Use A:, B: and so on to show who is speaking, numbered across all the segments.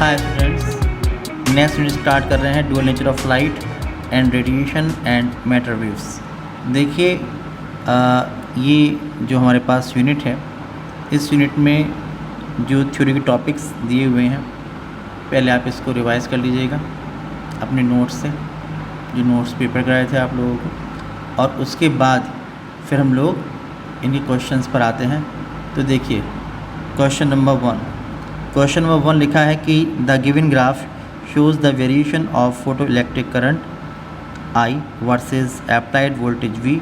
A: Hi students, next unit start कर रहे हैं dual nature of light and radiation and matter waves. देखिए ये जो हमारे पास यूनिट है, इस यूनिट में जो थ्योरी के टॉपिक्स दिए हुए हैं, पहले आप इसको रिवाइज कर लीजिएगा अपने नोट्स से, जो नोट्स प्रिपेयर कराए थे आप लोगों को, और उसके बाद फिर हम लोग इनके क्वेश्चंस पर आते हैं। तो देखिए क्वेश्चन नंबर वन लिखा है कि the given graph shows the variation of photoelectric current I versus applied voltage V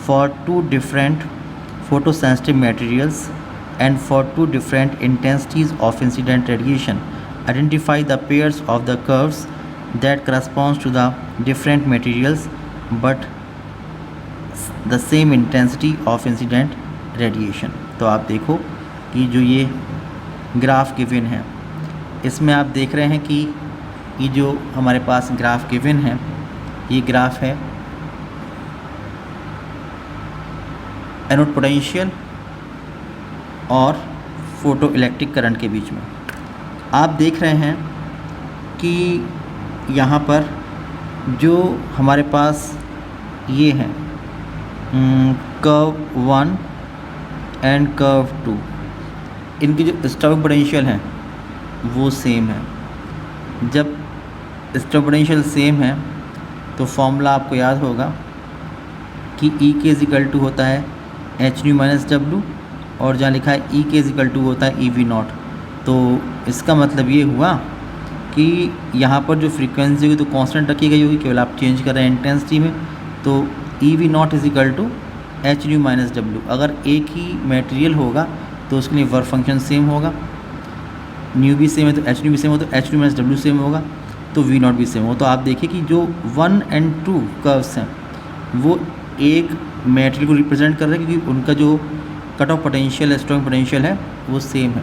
A: for two different photosensitive materials and for two different intensities of incident radiation. Identify the pairs of the curves that corresponds to the different materials but the same intensity of incident radiation. तो आप देखो कि जो ये graph given है, इसमें आप देख रहे हैं कि ये जो हमारे पास ग्राफ गिवन है, ये ग्राफ है एनोड पोटेंशियल और फोटो इलेक्ट्रिक करंट के बीच में। आप देख रहे हैं कि यहाँ पर जो हमारे पास ये हैं कर्व 1 एंड कर्व 2, इनकी जो स्टॉपिंग पोटेंशियल है वो सेम है। जब स्टॉपिंग पोटेंशियल सेम है तो फॉर्मूला आपको याद होगा कि E के इजिकल टू होता है एच न्यू माइनस डब्लू, और जहाँ लिखा है E के इजिकल टू होता है EV नॉट। तो इसका मतलब ये हुआ कि यहाँ पर जो फ्रीक्वेंसी होगी तो कांस्टेंट रखी गई होगी, केवल आप चेंज कर रहे हैं इंटेंसिटी में। तो EV naught is equal to h nu minus W. अगर एक ही मटेरियल होगा तो उसके लिए वर्क फंक्शन सेम होगा, न्यू भी सेम है तो एच न्यू भी सेम हो, तो h nu minus W same होगा तो वी नॉट भी सेम हो। तो आप देखिए कि जो 1 एंड 2 कर्व्स हैं वो एक मटेरियल को रिप्रेजेंट कर रहे हैं, क्योंकि उनका जो कट ऑफ पोटेंशियल है, स्ट्रॉन्ग पोटेंशियल है, वो सेम है।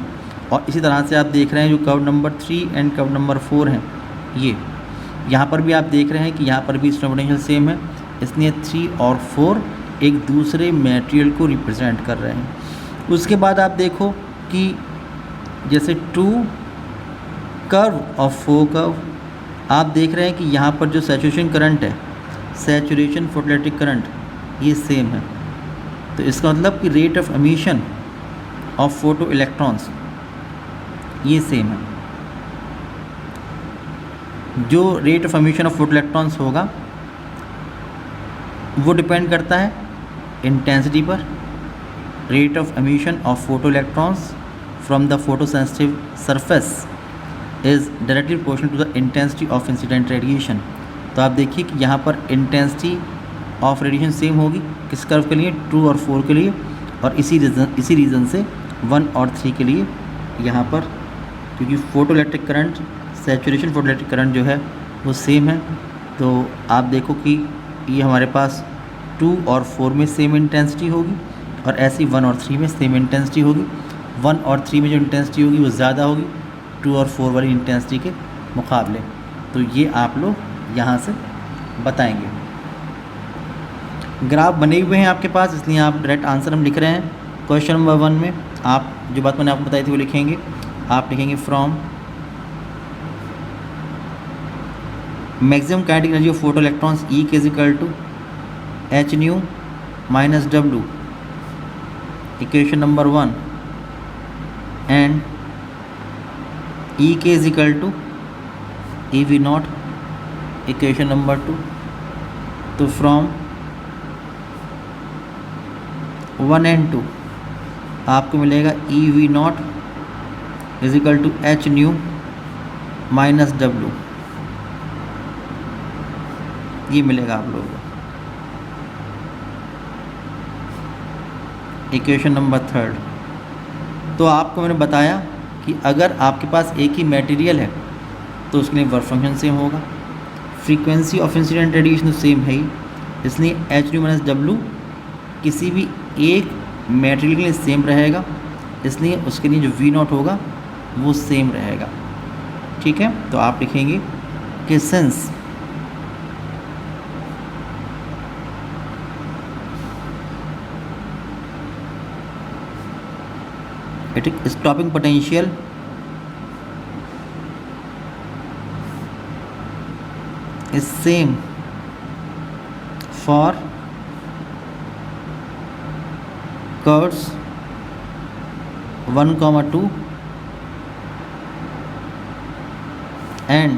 A: और इसी तरह से आप देख रहे हैं जो curve number 3 and curve number 4 हैं, ये यहाँ पर भी आप देख रहे हैं कि यहाँ पर भी स्ट्रॉन्ग पोटेंशियल सेम है, इसलिए 3 और 4 एक दूसरे मटेरियल को रिप्रेजेंट कर रहे हैं। उसके बाद आप देखो कि जैसे 2 कर्व और 4 कर्व, आप देख रहे हैं कि यहाँ पर जो सैचुरेशन करंट है, सैचुरेशन फोटोइलेक्ट्रिक करंट, ये सेम है। तो इसका मतलब कि rate of emission of photo electrons ये सेम है। जो rate of emission of photo electrons होगा वो डिपेंड करता है इंटेंसिटी पर। Rate of emission of photo electrons from the photo sensitive surface is directly proportional to the intensity of incident radiation. तो आप देखिए कि यहाँ पर इंटेंसिटी ऑफ रेडिएशन सेम होगी किस कर्व के लिए, 2 और 4 के लिए, और इसी रीज़न से 1 और 3 के लिए यहाँ पर, क्योंकि photo electric current, saturation photo electric current जो है वो सेम है। तो आप देखो कि ये हमारे पास 2 और 4 में सेम इंटेंसिटी होगी, और ऐसी 1 और 3 में सेम इंटेंसिटी होगी। 1 और 3 में जो इंटेंसिटी होगी वो ज़्यादा होगी 2 और 4 वाली इंटेंसिटी के मुकाबले। तो ये आप लोग यहाँ से बताएंगे। ग्राफ बने हुए हैं आपके पास, इसलिए आप डायरेक्ट आंसर हम लिख रहे हैं। क्वेश्चन नंबर 1 में आप जो बात मैंने आपको बताई थी वो लिखेंगे। आप लिखेंगे from maximum kinetic energy of photo electrons E के is equal to h nu minus W, equation number 1, and E के is equal to EV naught, equation number 2। तो फ्रॉम 1 एंड 2 आपको मिलेगा EV naught is equal to h nu minus W, ये मिलेगा आप लोगों को। Equation number 3। तो आपको मैंने बताया कि अगर आपके पास एक ही मटेरियल है तो उसके लिए वर्क फंक्शन सेम होगा, फ्रीक्वेंसी ऑफ इंसिडेंट रेडिएशन तो सेम है ही, इसलिए एच न्यू माइनस डब्लू किसी भी एक मटेरियल के लिए सेम रहेगा, इसलिए उसके लिए जो वी नॉट होगा वो सेम रहेगा। ठीक है, तो आप लिखेंगे कि since stopping potential is same for curves 1, 2 and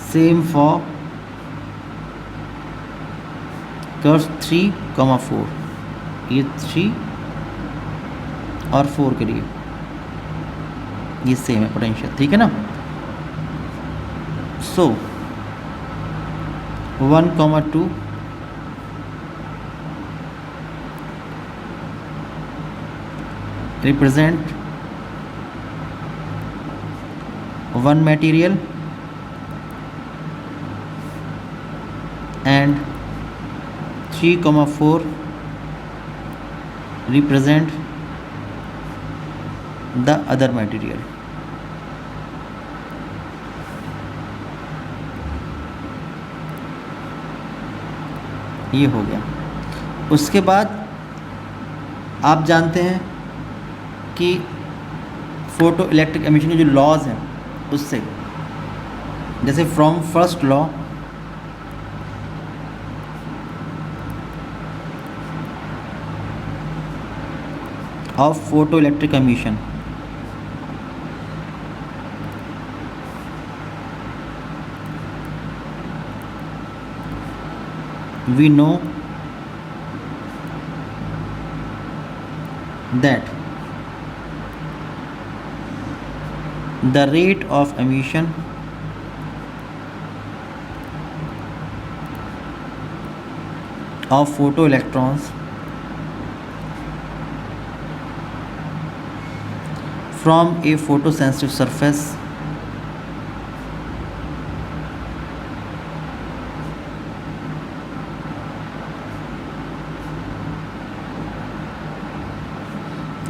A: same for curves 3, 4। ये 3 और 4 के लिए ये सेम है पोटेंशियल, ठीक है ना। सो 1, 2 represent one material and 3, 4 represent the other material। ये हो गया। उसके बाद आप जानते हैं कि फोटो इलेक्ट्रिक एमिशन के जो लॉज हैं उससे, जैसे from first law of photoelectric emission, we know that the rate of emission of photoelectrons from a photosensitive surface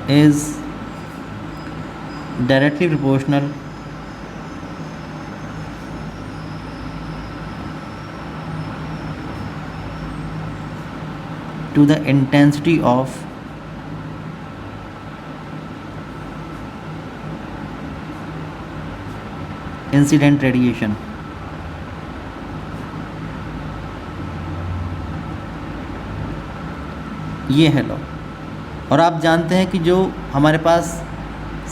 A: is directly proportional to the intensity of incident radiation. ये है law. और आप जानते हैं कि जो हमारे पास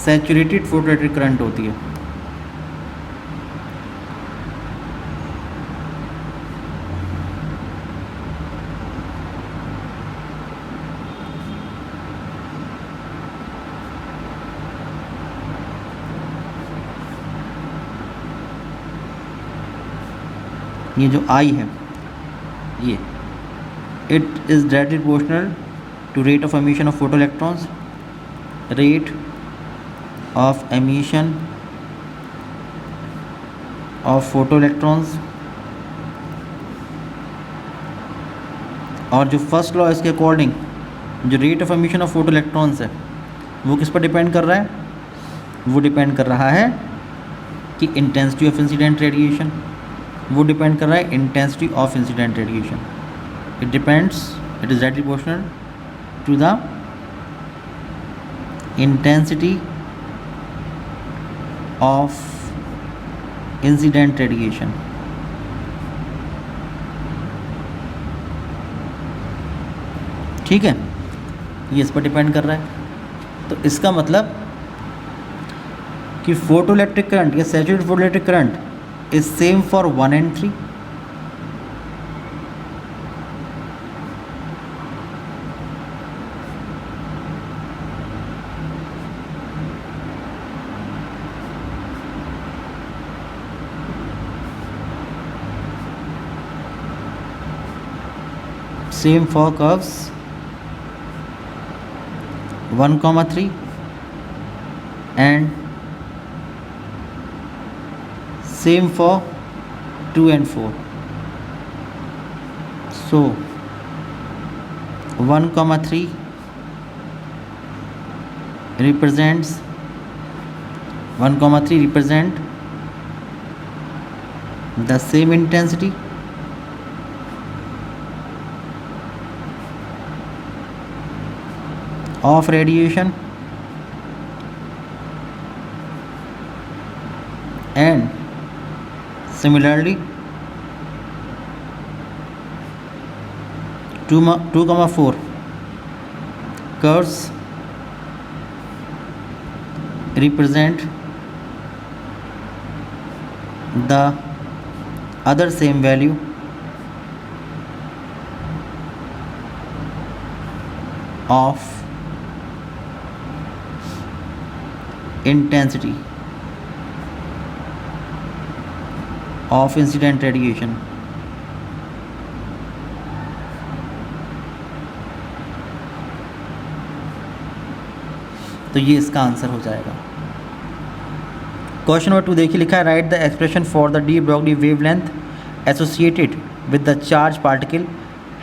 A: सैचुरेटेड फोटोइलेक्ट्रिक करंट होती है, ये जो I है, ये it is directly proportional to rate of emission of photo electrons, rate of emission of photo electrons. और जो फर्स्ट लॉ है इसके अकॉर्डिंग जो rate of emission of photo electrons है वो किस पर डिपेंड कर रहा है, वो डिपेंड कर रहा है कि इंटेंसिटी ऑफ इंसिडेंट रेडिएशन, वो डिपेंड कर रहा है intensity of incident radiation. It depends, it is directly proportional to the intensity of incident radiation. ठीक है, ये इस पर डिपेंड कर रहा है। तो इसका मतलब कि फोटोइलेक्ट्रिक करंट या saturated photoelectric current is same for 1 and 3, same for curves 1, 3 and same for 2 and 4. So 1, 3 represents 1, 3 represent the same intensity of radiation and similarly 2,4 curves represent the other same value of intensity of incident radiation. तो ये इसका answer हो जाएगा। Question number 2 देखिए, लिखा है right the expression for the D Broglie wavelength associated with the charge particle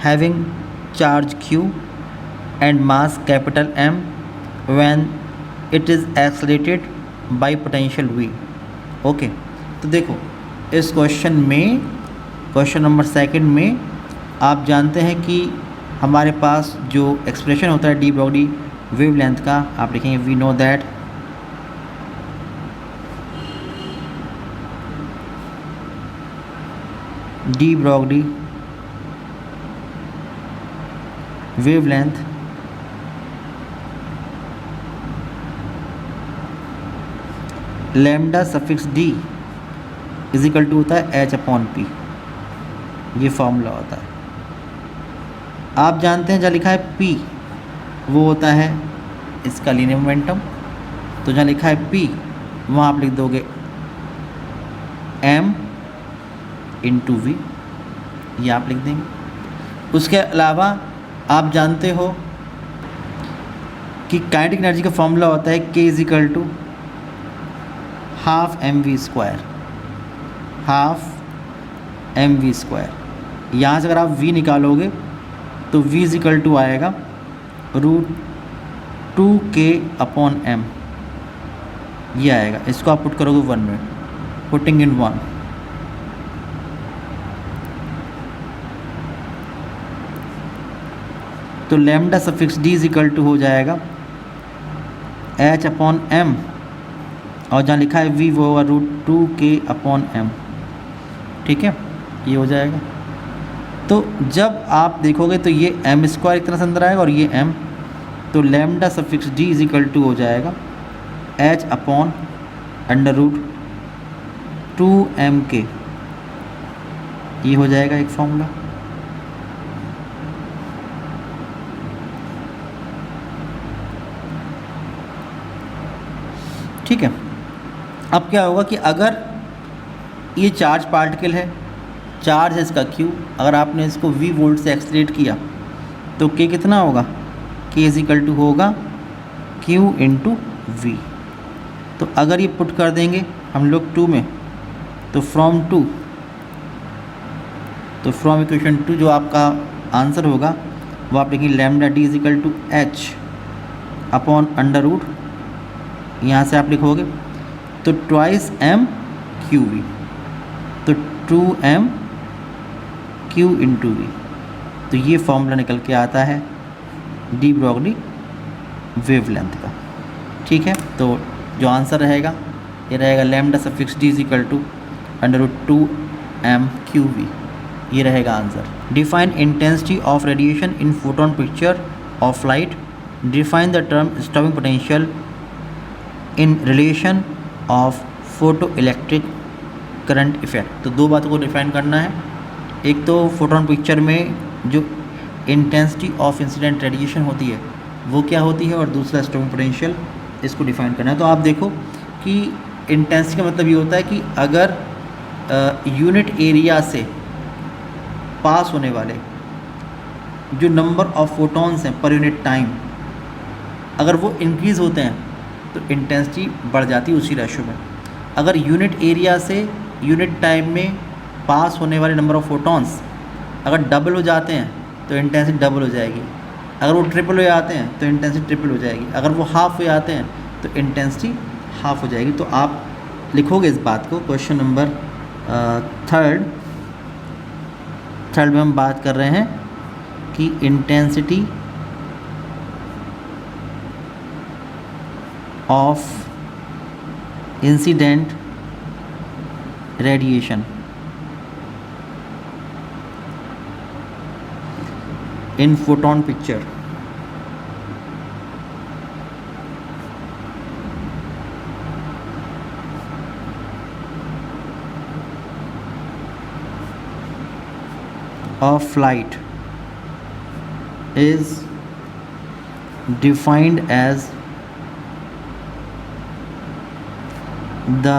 A: having charge q and mass capital M when it is accelerated by potential v। Okay, तो देखो इस question में, question number 2 में आप जानते हैं कि हमारे पास जो एक्सप्रेशन होता है डी ब्रॉगली वेवलेंथ का, आप लिखेंगे we know that de Broglie wavelength lambda suffix d is equal to होता है h/p, ये फॉर्मूला होता है। आप जानते हैं जहाँ लिखा है p वो होता है इसका लीनियर मोमेंटम, तो जहाँ लिखा है p वहाँ आप लिख दोगे m इंटू वी, ये आप लिख देंगे। उसके अलावा आप जानते हो कि काइनेटिक एनर्जी का फॉर्मूला होता है k is equal to half mv², half mv²। यहाँ से अगर आप v निकालोगे तो v इज इक्वल टू आएगा √2k/m, ये आएगा। इसको आप पुट करोगे 1 में, पुटिंग इन 1, तो lambda suffix d is equal to हो जाएगा h/m, और जहाँ लिखा है v वो होगा √2k/m। ठीक है, ये हो जाएगा। तो जब आप देखोगे तो ये m² एक तरह से अंदर आएगा और ये m, तो lambda suffix d is equal to हो जाएगा h/√2mk, ये हो जाएगा एक फॉर्मूला। ठीक है, अब क्या होगा कि अगर ये चार्ज पार्टिकल है, चार्ज है इसका q, अगर आपने इसको v वोल्ट से एक्सलेट किया तो k कितना होगा, k इज इक्वल टू होगा q इंटू वी। तो अगर ये पुट कर देंगे हम लोग 2 में, तो फ्रॉम इक्वेशन 2 जो आपका आंसर होगा वो आप लिखेंगे lambda d is equal to h/√, यहाँ से आप लिखोगे तो ट्वाइस m qv, तो 2m q इंटू वी, तो ये फॉर्मूला निकल के आता है डी ब्रॉगली वेवलेंथ का। ठीक है, तो जो आंसर रहेगा ये रहेगा lambda suffix d is equal to √2m qv, ये रहेगा answer. Define intensity of radiation in photon picture of light, define the term stopping potential in relation of photoelectric current effect. तो 2 बातों को define करना है, एक तो photon picture में जो इंटेंसिटी ऑफ इंसिडेंट रेडिएशन होती है वो क्या होती है, और दूसरा स्टॉपिंग पोटेंशियल, इसको डिफाइन करना है। तो आप देखो कि इंटेंसिटी का मतलब ये होता है कि अगर यूनिट एरिया से पास होने वाले जो नंबर ऑफ फोटॉन्स हैं पर यूनिट टाइम, अगर वो इंक्रीज़ होते हैं तो इंटेंसिटी बढ़ जाती है उसी रेशो में। अगर यूनिट एरिया से यूनिट टाइम में पास होने वाले नंबर ऑफ फोटॉन्स अगर डबल हो जाते हैं तो इंटेंसिटी डबल हो जाएगी, अगर वो ट्रिपल हो जाते हैं तो इंटेंसिटी ट्रिपल हो जाएगी, अगर वो हाफ़ हो जाते हैं तो इंटेंसिटी हाफ़ हो जाएगी। तो आप लिखोगे इस बात को। क्वेश्चन नंबर थर्ड में हम बात कर रहे हैं कि intensity of incident radiation in photon picture. Of light is defined as the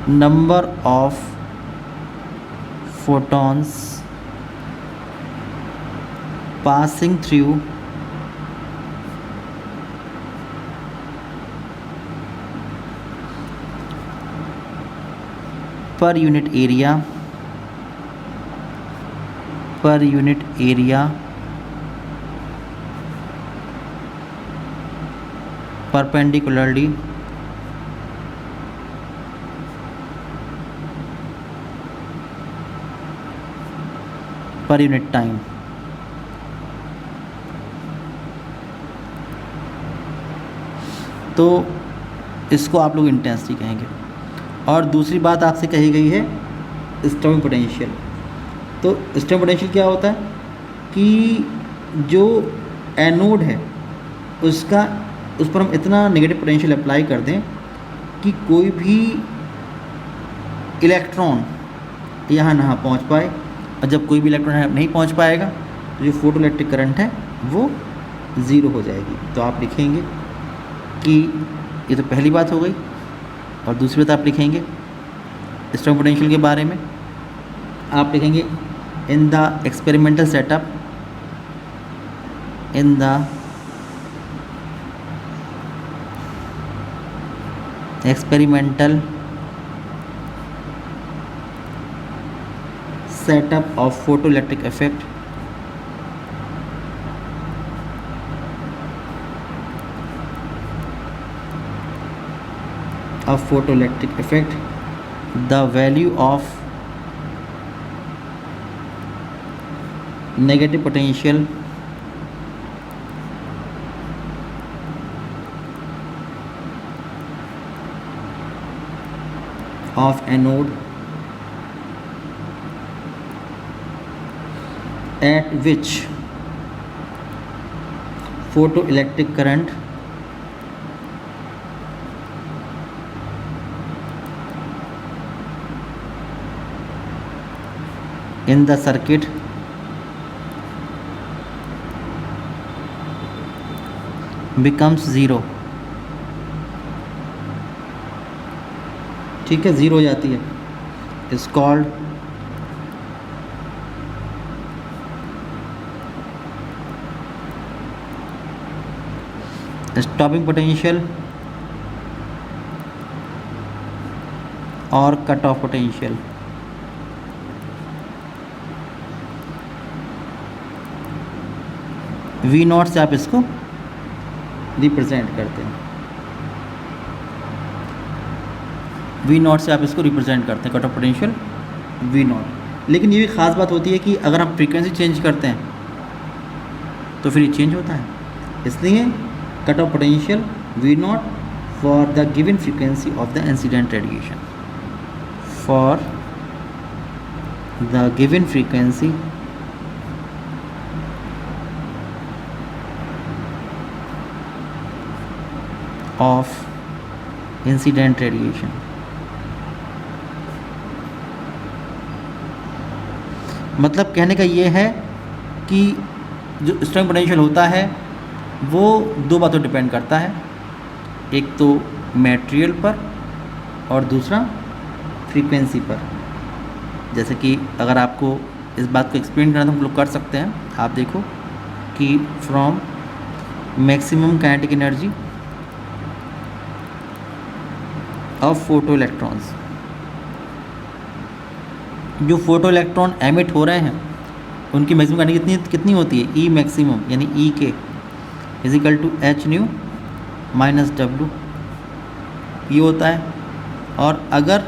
A: number of photons passing through per unit area perpendicularly per unit time. तो इसको आप लोग इंटेंसिटी कहेंगे। और दूसरी बात आपसे कही गई है स्टॉपिंग पोटेंशियल। तो स्टॉपिंग पोटेंशियल क्या होता है कि जो एनोड है उस पर हम इतना नेगेटिव पोटेंशियल अप्लाई कर दें कि कोई भी इलेक्ट्रॉन यहाँ ना पहुँच पाए, और जब कोई भी इलेक्ट्रॉन यहाँ नहीं पहुँच पाएगा तो जो फोटोइलेक्ट्रिक करंट है वो ज़ीरो हो जाएगी। तो आप लिखेंगे कि ये तो पहली बात हो गई। और दूसरी बात आप लिखेंगे स्ट्रॉन्ग पोटेंशियल के बारे में, आप लिखेंगे in the experimental setup, in the experimental setup of photoelectric effect of photoelectric effect, the value of negative potential of anode at which photoelectric current in the circuit becomes zero। ठीक है, zero हो जाती है। Is called stopping potential और cut off potential. V not से आप इसको represent करते हैं, V नॉट से आप इसको रिप्रेजेंट करते हैं, cut off potential V not. लेकिन ये भी ख़ास बात होती है कि अगर हम फ्रीक्वेंसी चेंज करते हैं तो फिर ये चेंज होता है। इसलिए cut off potential V not for the given frequency of the incident radiation, for the given frequency of incident radiation. मतलब कहने का ये है कि जो स्ट्रॉन्ग पोटेंशियल होता है वो दो बातों डिपेंड करता है, एक तो मटेरियल पर और दूसरा फ्रीक्वेंसी पर। जैसे कि अगर आपको इस बात को एक्सप्लेन करना तो हम लोग कर सकते हैं। आप देखो कि from maximum kinetic energy of photo electrons, जो फोटो इलेक्ट्रॉन एमिट हो रहे हैं उनकी मैक्सिमम एनर्जी कितनी होती है, ई मैक्सिमम यानी E K is equal to h nu minus W, ये होता है। और अगर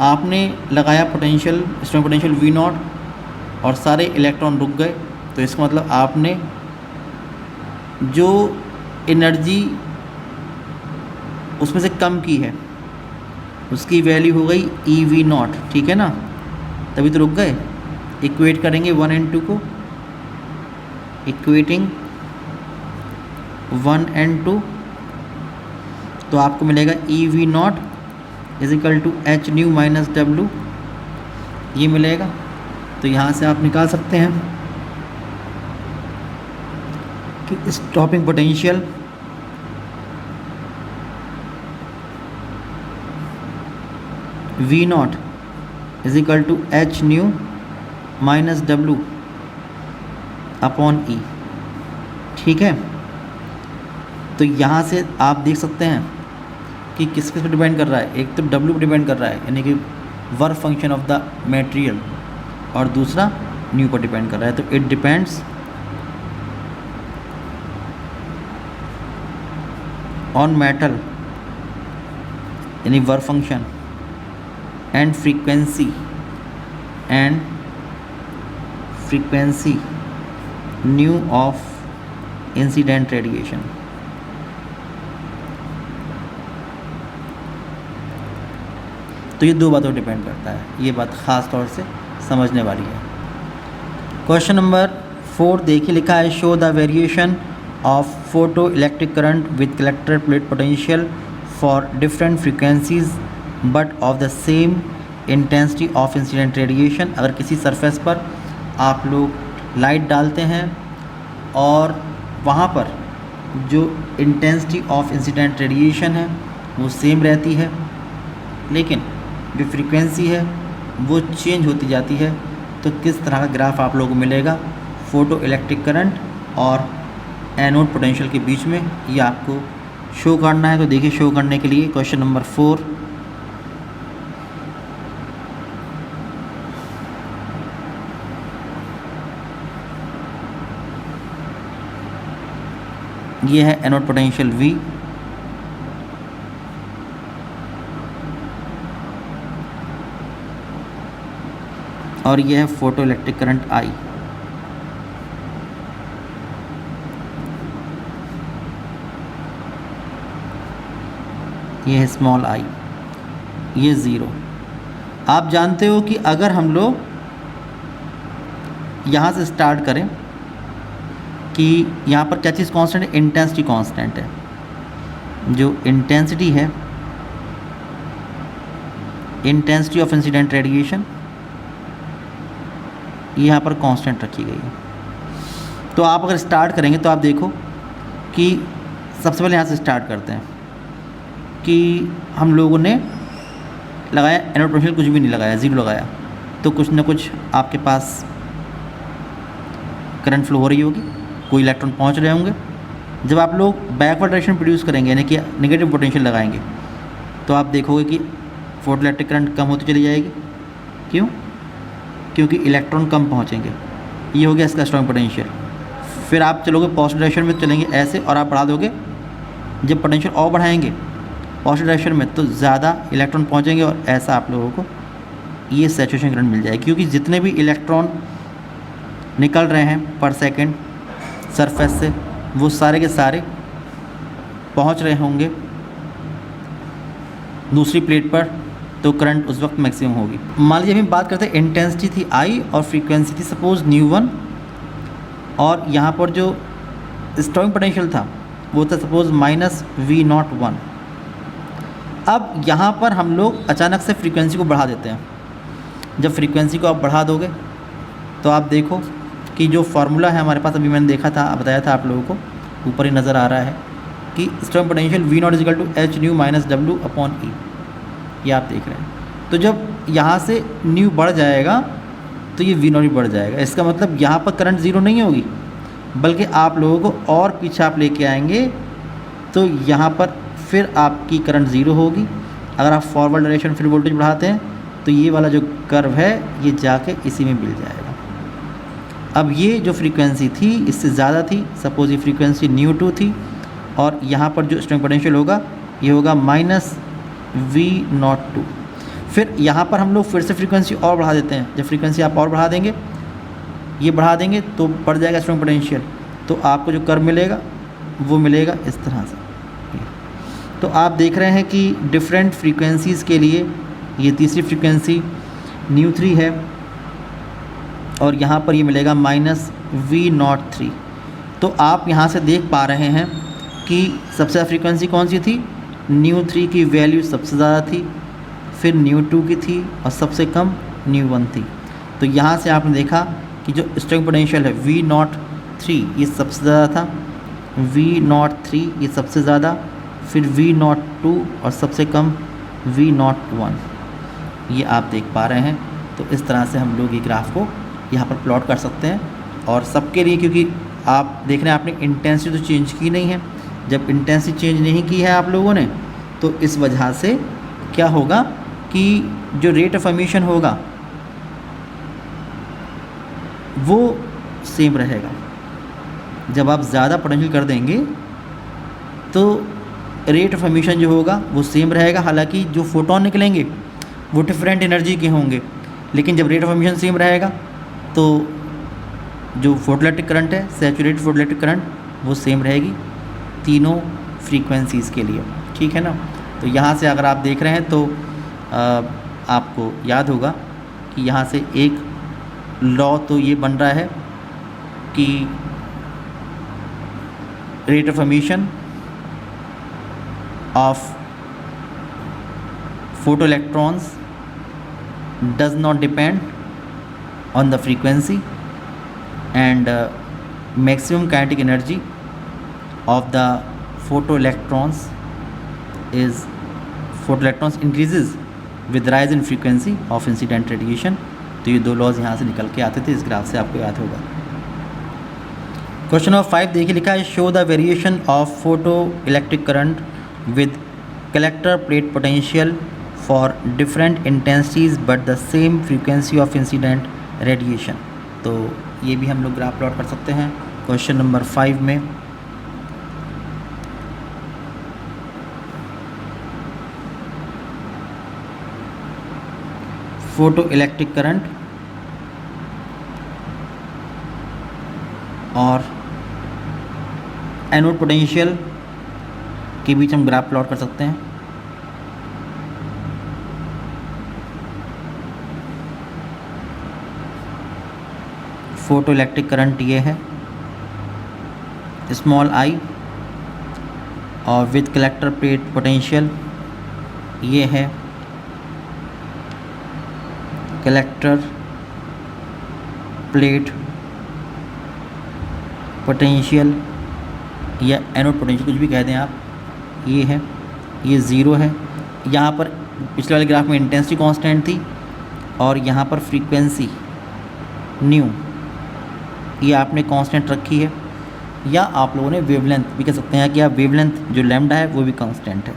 A: आपने लगाया potential strong potential V naught और सारे इलेक्ट्रॉन रुक गए, तो इसका मतलब आपने जो एनर्जी उसमें से कम की है उसकी वैल्यू हो गई ई वी नॉट, ठीक है ना, तभी तो रुक गए। इक्वेट करेंगे 1 और 2 को, इक्वेटिंग 1 and 2, तो आपको मिलेगा E V naught is equal to h nu minus W, ये मिलेगा। तो यहाँ से आप निकाल सकते हैं कि stopping potential V naught is equal to h nu minus W upon e, ठीक है। तो यहाँ से आप देख सकते हैं कि किस किस पर डिपेंड कर रहा है, एक तो W पर डिपेंड कर रहा है यानी कि work function of the material, और दूसरा न्यू पर डिपेंड कर रहा है। तो इट डिपेंड्स ऑन मेटल यानी work function and frequency new of incident radiation. तो ये दो बातों पर डिपेंड करता है, ये बात ख़ास तौर से समझने वाली है। क्वेश्चन नंबर 4 देखिए, लिखा है show the variation of photoelectric current with collector plate potential for different frequencies but of the same intensity of incident radiation. अगर किसी सरफेस पर आप लोग लाइट डालते हैं और वहाँ पर जो इंटेंसिटी ऑफ इंसिडेंट रेडिएशन है वो सेम रहती है, लेकिन जो फ्रीक्वेंसी है वो चेंज होती जाती है, तो किस तरह का ग्राफ आप लोगों को मिलेगा फ़ोटो इलेक्ट्रिक करंट और एनोड पोटेंशियल के बीच में, ये आपको शो करना है। तो देखिए, शो करने के लिए क्वेश्चन नंबर 4 ये है एनोड पोटेंशियल V, और यह है फोटो इलेक्ट्रिक करंट I। ये है स्मॉल I, ये 0। आप जानते हो कि अगर हम लोग यहाँ से स्टार्ट करें कि यहाँ पर क्या चीज़ कांस्टेंट है, इंटेंसिटी कांस्टेंट है। जो इंटेंसिटी है, इंटेंसिटी ऑफ इंसिडेंट रेडिएशन, ये यहाँ पर कांस्टेंट रखी गई है। तो आप अगर स्टार्ट करेंगे तो आप देखो कि सबसे पहले यहाँ से स्टार्ट करते हैं कि हम लोगों ने लगाया एनोड पोटेंशियल, कुछ भी नहीं लगाया, 0 लगाया, तो कुछ ना कुछ आपके पास करंट फ्लो हो रही होगी, कोई इलेक्ट्रॉन पहुँच रहे होंगे। जब आप लोग बैकवर्ड डायरेक्शन प्रोड्यूस करेंगे यानी कि नेगेटिव पोटेंशियल लगाएंगे, तो आप देखोगे कि फोटो इलेक्ट्रिक करंट कम होती चली जाएगी। क्यों? क्योंकि इलेक्ट्रॉन कम पहुँचेंगे। ये हो गया इसका स्ट्रॉन्ग पोटेंशियल। फिर आप चलोगे पॉजिटिव डायरेक्शन में, चलेंगे ऐसे, और आप बढ़ा दोगे। जब पोटेंशियल और बढ़ाएंगे पॉजिटिव डायरेक्शन में, तो ज़्यादा इलेक्ट्रॉन पहुँचेंगे, और ऐसा आप लोगों को ये सैचुरेशन करंट मिल जाएगी। क्योंकि जितने भी इलेक्ट्रॉन निकल रहे हैं पर सेकेंड सरफेस से, वो सारे के सारे पहुंच रहे होंगे दूसरी प्लेट पर, तो करंट उस वक्त मैक्सिमम होगी। मान लीजिए हम बात करते हैं इंटेंसिटी थी I और फ्रीक्वेंसी थी सपोज ν1, और यहाँ पर जो स्टॉपिंग पोटेंशियल था वो था सपोज -V01। अब यहाँ पर हम लोग अचानक से फ्रीक्वेंसी को बढ़ा देते हैं। जब फ्रीक्वेंसी को आप बढ़ा दोगे तो आप देखो कि जो फार्मूला है हमारे पास, अभी मैंने देखा था, बताया था आप लोगों को, ऊपर ही नज़र आ रहा है कि stopping potential V0 equal to h nu minus W upon e, ये आप देख रहे हैं। तो जब यहाँ से न्यू बढ़ जाएगा तो ये V0 भी बढ़ जाएगा। इसका मतलब यहाँ पर करंट 0 नहीं होगी, बल्कि आप लोगों को और पीछे आप लेके आएंगे, तो यहाँ पर फिर आपकी करंट 0 होगी। अगर आप फॉरवर्ड डायरेक्शन फिर वोल्टेज बढ़ाते हैं तो ये वाला जो कर्व है ये जाके इसी में मिल जाएगा। अब ये जो फ्रीक्वेंसी थी इससे ज़्यादा थी, सपोज ये फ्रीक्वेंसी ν2 थी, और यहाँ पर जो स्ट्रिंग पोटेंशियल होगा ये होगा -V02। फिर यहाँ पर हम लोग फिर से फ्रीक्वेंसी और बढ़ा देते हैं। जब फ्रीक्वेंसी आप और बढ़ा देंगे, ये बढ़ा देंगे, तो बढ़ जाएगा स्ट्रिंग पोटेंशियल, तो आपको जो कर्व मिलेगा वो मिलेगा इस तरह से। तो आप देख रहे हैं कि डिफरेंट फ्रीक्वेंसीज़ के लिए ये तीसरी फ्रीक्वेंसी ν3 है, और यहाँ पर ये मिलेगा -V03। तो आप यहाँ से देख पा रहे हैं कि सबसे ज़्यादा फ्रीक्वेंसी कौन सी थी, ν3 की वैल्यू सबसे ज़्यादा थी, फिर ν2 की थी और सबसे कम ν1 थी। तो यहाँ से आपने देखा कि जो स्ट्रिंग पोटेंशियल है V03 ये सबसे ज़्यादा था, V03 ये सबसे ज़्यादा, फिर V02 और सबसे कम V01, ये आप देख पा रहे हैं। तो इस तरह से हम लोग ये ग्राफ को यहाँ पर प्लॉट कर सकते हैं और सबके लिए, क्योंकि आप देख रहे हैं आपने इंटेंसिटी तो चेंज की नहीं है। जब इंटेंसिटी चेंज नहीं की है आप लोगों ने, तो इस वजह से क्या होगा कि जो रेट ऑफ एमिशन होगा वो सेम रहेगा। जब आप ज़्यादा पोटेंशियल कर देंगे तो रेट ऑफ एमिशन जो होगा वो सेम रहेगा। हालांकि जो फोटोन निकलेंगे वो डिफरेंट एनर्जी के होंगे, लेकिन जब रेट ऑफ एमिशन सेम रहेगा तो जो फोटोइलेक्ट्रिक करंट है, सैचुरेटेड फोटोइलेक्ट्रिक करंट, वो सेम रहेगी तीनों फ्रीक्वेंसीज़ के लिए। ठीक है ना। तो यहाँ से अगर आप देख रहे हैं तो आपको याद होगा कि यहाँ से एक लॉ तो ये बन रहा है कि rate of emission of photoelectrons does not depend on the frequency, and maximum kinetic energy of the photoelectrons increases with rise in frequency of incident radiation। तो ये दो लॉज यहाँ से निकल के आते थे, इस ग्राफ से आपको याद होगा। क्वेश्चन नंबर 5 देखिए, लिखा है show the variation of photoelectric current with collector plate potential for different intensities but the same frequency of incident radiation. तो ये भी हम लोग ग्राफ प्लॉट कर सकते हैं क्वेश्चन नंबर 5 में। फोटो इलेक्ट्रिक करंट और एनोड पोटेंशियल के बीच हम ग्राफ प्लॉट कर सकते हैं। फोटो इलेक्ट्रिक करंट ये है स्मॉल आई, और विद कलेक्टर प्लेट पोटेंशियल ये है कलेक्टर प्लेट पोटेंशियल या एनोड पोटेंशियल, कुछ भी कह दें आप, ये है, ये ज़ीरो है। यहाँ पर पिछले वाले ग्राफ में इंटेंसिटी कांस्टेंट थी और यहाँ पर फ्रीक्वेंसी न्यू ये आपने कांस्टेंट रखी है, या आप लोगों ने वेवलेंथ भी कह सकते हैं कि आप वेवलेंथ जो लैम्डा है वो भी कांस्टेंट है।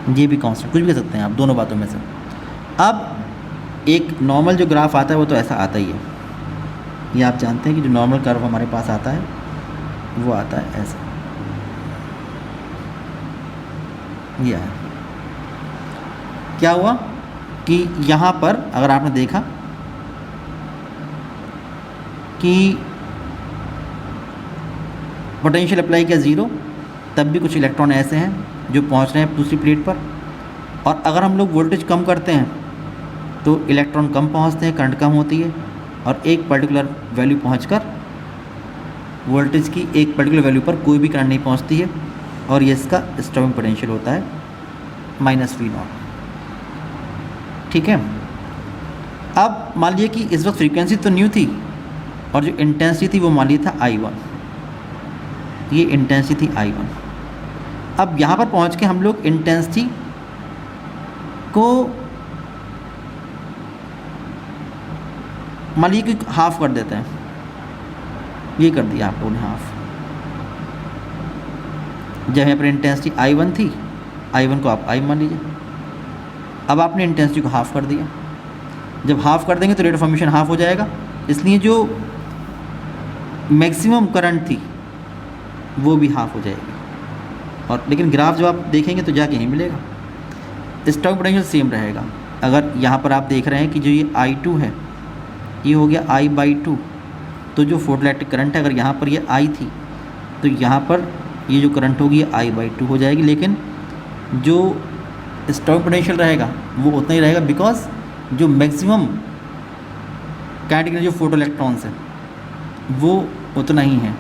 A: ये भी कांस्टेंट, कुछ भी कह सकते हैं आप दोनों बातों में से। अब एक नॉर्मल जो ग्राफ आता है वो तो ऐसा आता ही है, ये आप जानते हैं कि जो नॉर्मल कर्व हमारे पास आता है वो आता है ऐसा, ये है। क्या हुआ कि यहाँ पर अगर आपने देखा कि पोटेंशियल अप्लाई किया ज़ीरो, तब भी कुछ इलेक्ट्रॉन ऐसे हैं जो पहुँच रहे हैं दूसरी प्लेट पर, और अगर हम लोग वोल्टेज कम करते हैं तो इलेक्ट्रॉन कम पहुँचते हैं, करंट कम होती है, और एक पर्टिकुलर वैल्यू पहुंचकर वोल्टेज की एक पर्टिकुलर वैल्यू पर कोई भी करंट नहीं पहुंचती है, और ये इसका स्टॉपिंग पोटेंशियल होता है -V0। ठीक है। अब मान लीजिए कि इस वक्त फ्रीक्वेंसी तो न्यू थी और जो इंटेंसिटी थी वो मान लिया था I1, ये इंटेंसिटी थी I1। अब यहाँ पर पहुँच के हम लोग इंटेंसिटी को मान लीजिए कि हाफ कर देते हैं, ये कर दिया आप लोगों ने हाफ। जब यहाँ पर इंटेंसिटी I1 थी, I1 को आप I मान लीजिए, अब आपने इंटेंसिटी को हाफ कर दिया। जब हाफ कर देंगे तो रेट ऑफ एमिशन हाफ हो जाएगा, इसलिए जो मैक्सिमम करंट थी वो भी हाफ हो जाएगी। और लेकिन ग्राफ जो आप देखेंगे तो जाके यहीं मिलेगा, स्टॉपिंग पोटेंशियल सेम रहेगा। अगर यहाँ पर आप देख रहे हैं कि जो ये I2 है ये हो गया I/2, तो जो फोटोइलेक्ट्रिक करंट है अगर यहाँ पर ये I थी तो यहाँ पर ये जो करंट होगी ये I/2 हो जाएगी, लेकिन जो स्टॉपिंग पोटेंशियल रहेगा वो उतना ही रहेगा, बिकॉज जो maximum kinetic energy photo electrons है वो उतना ही है,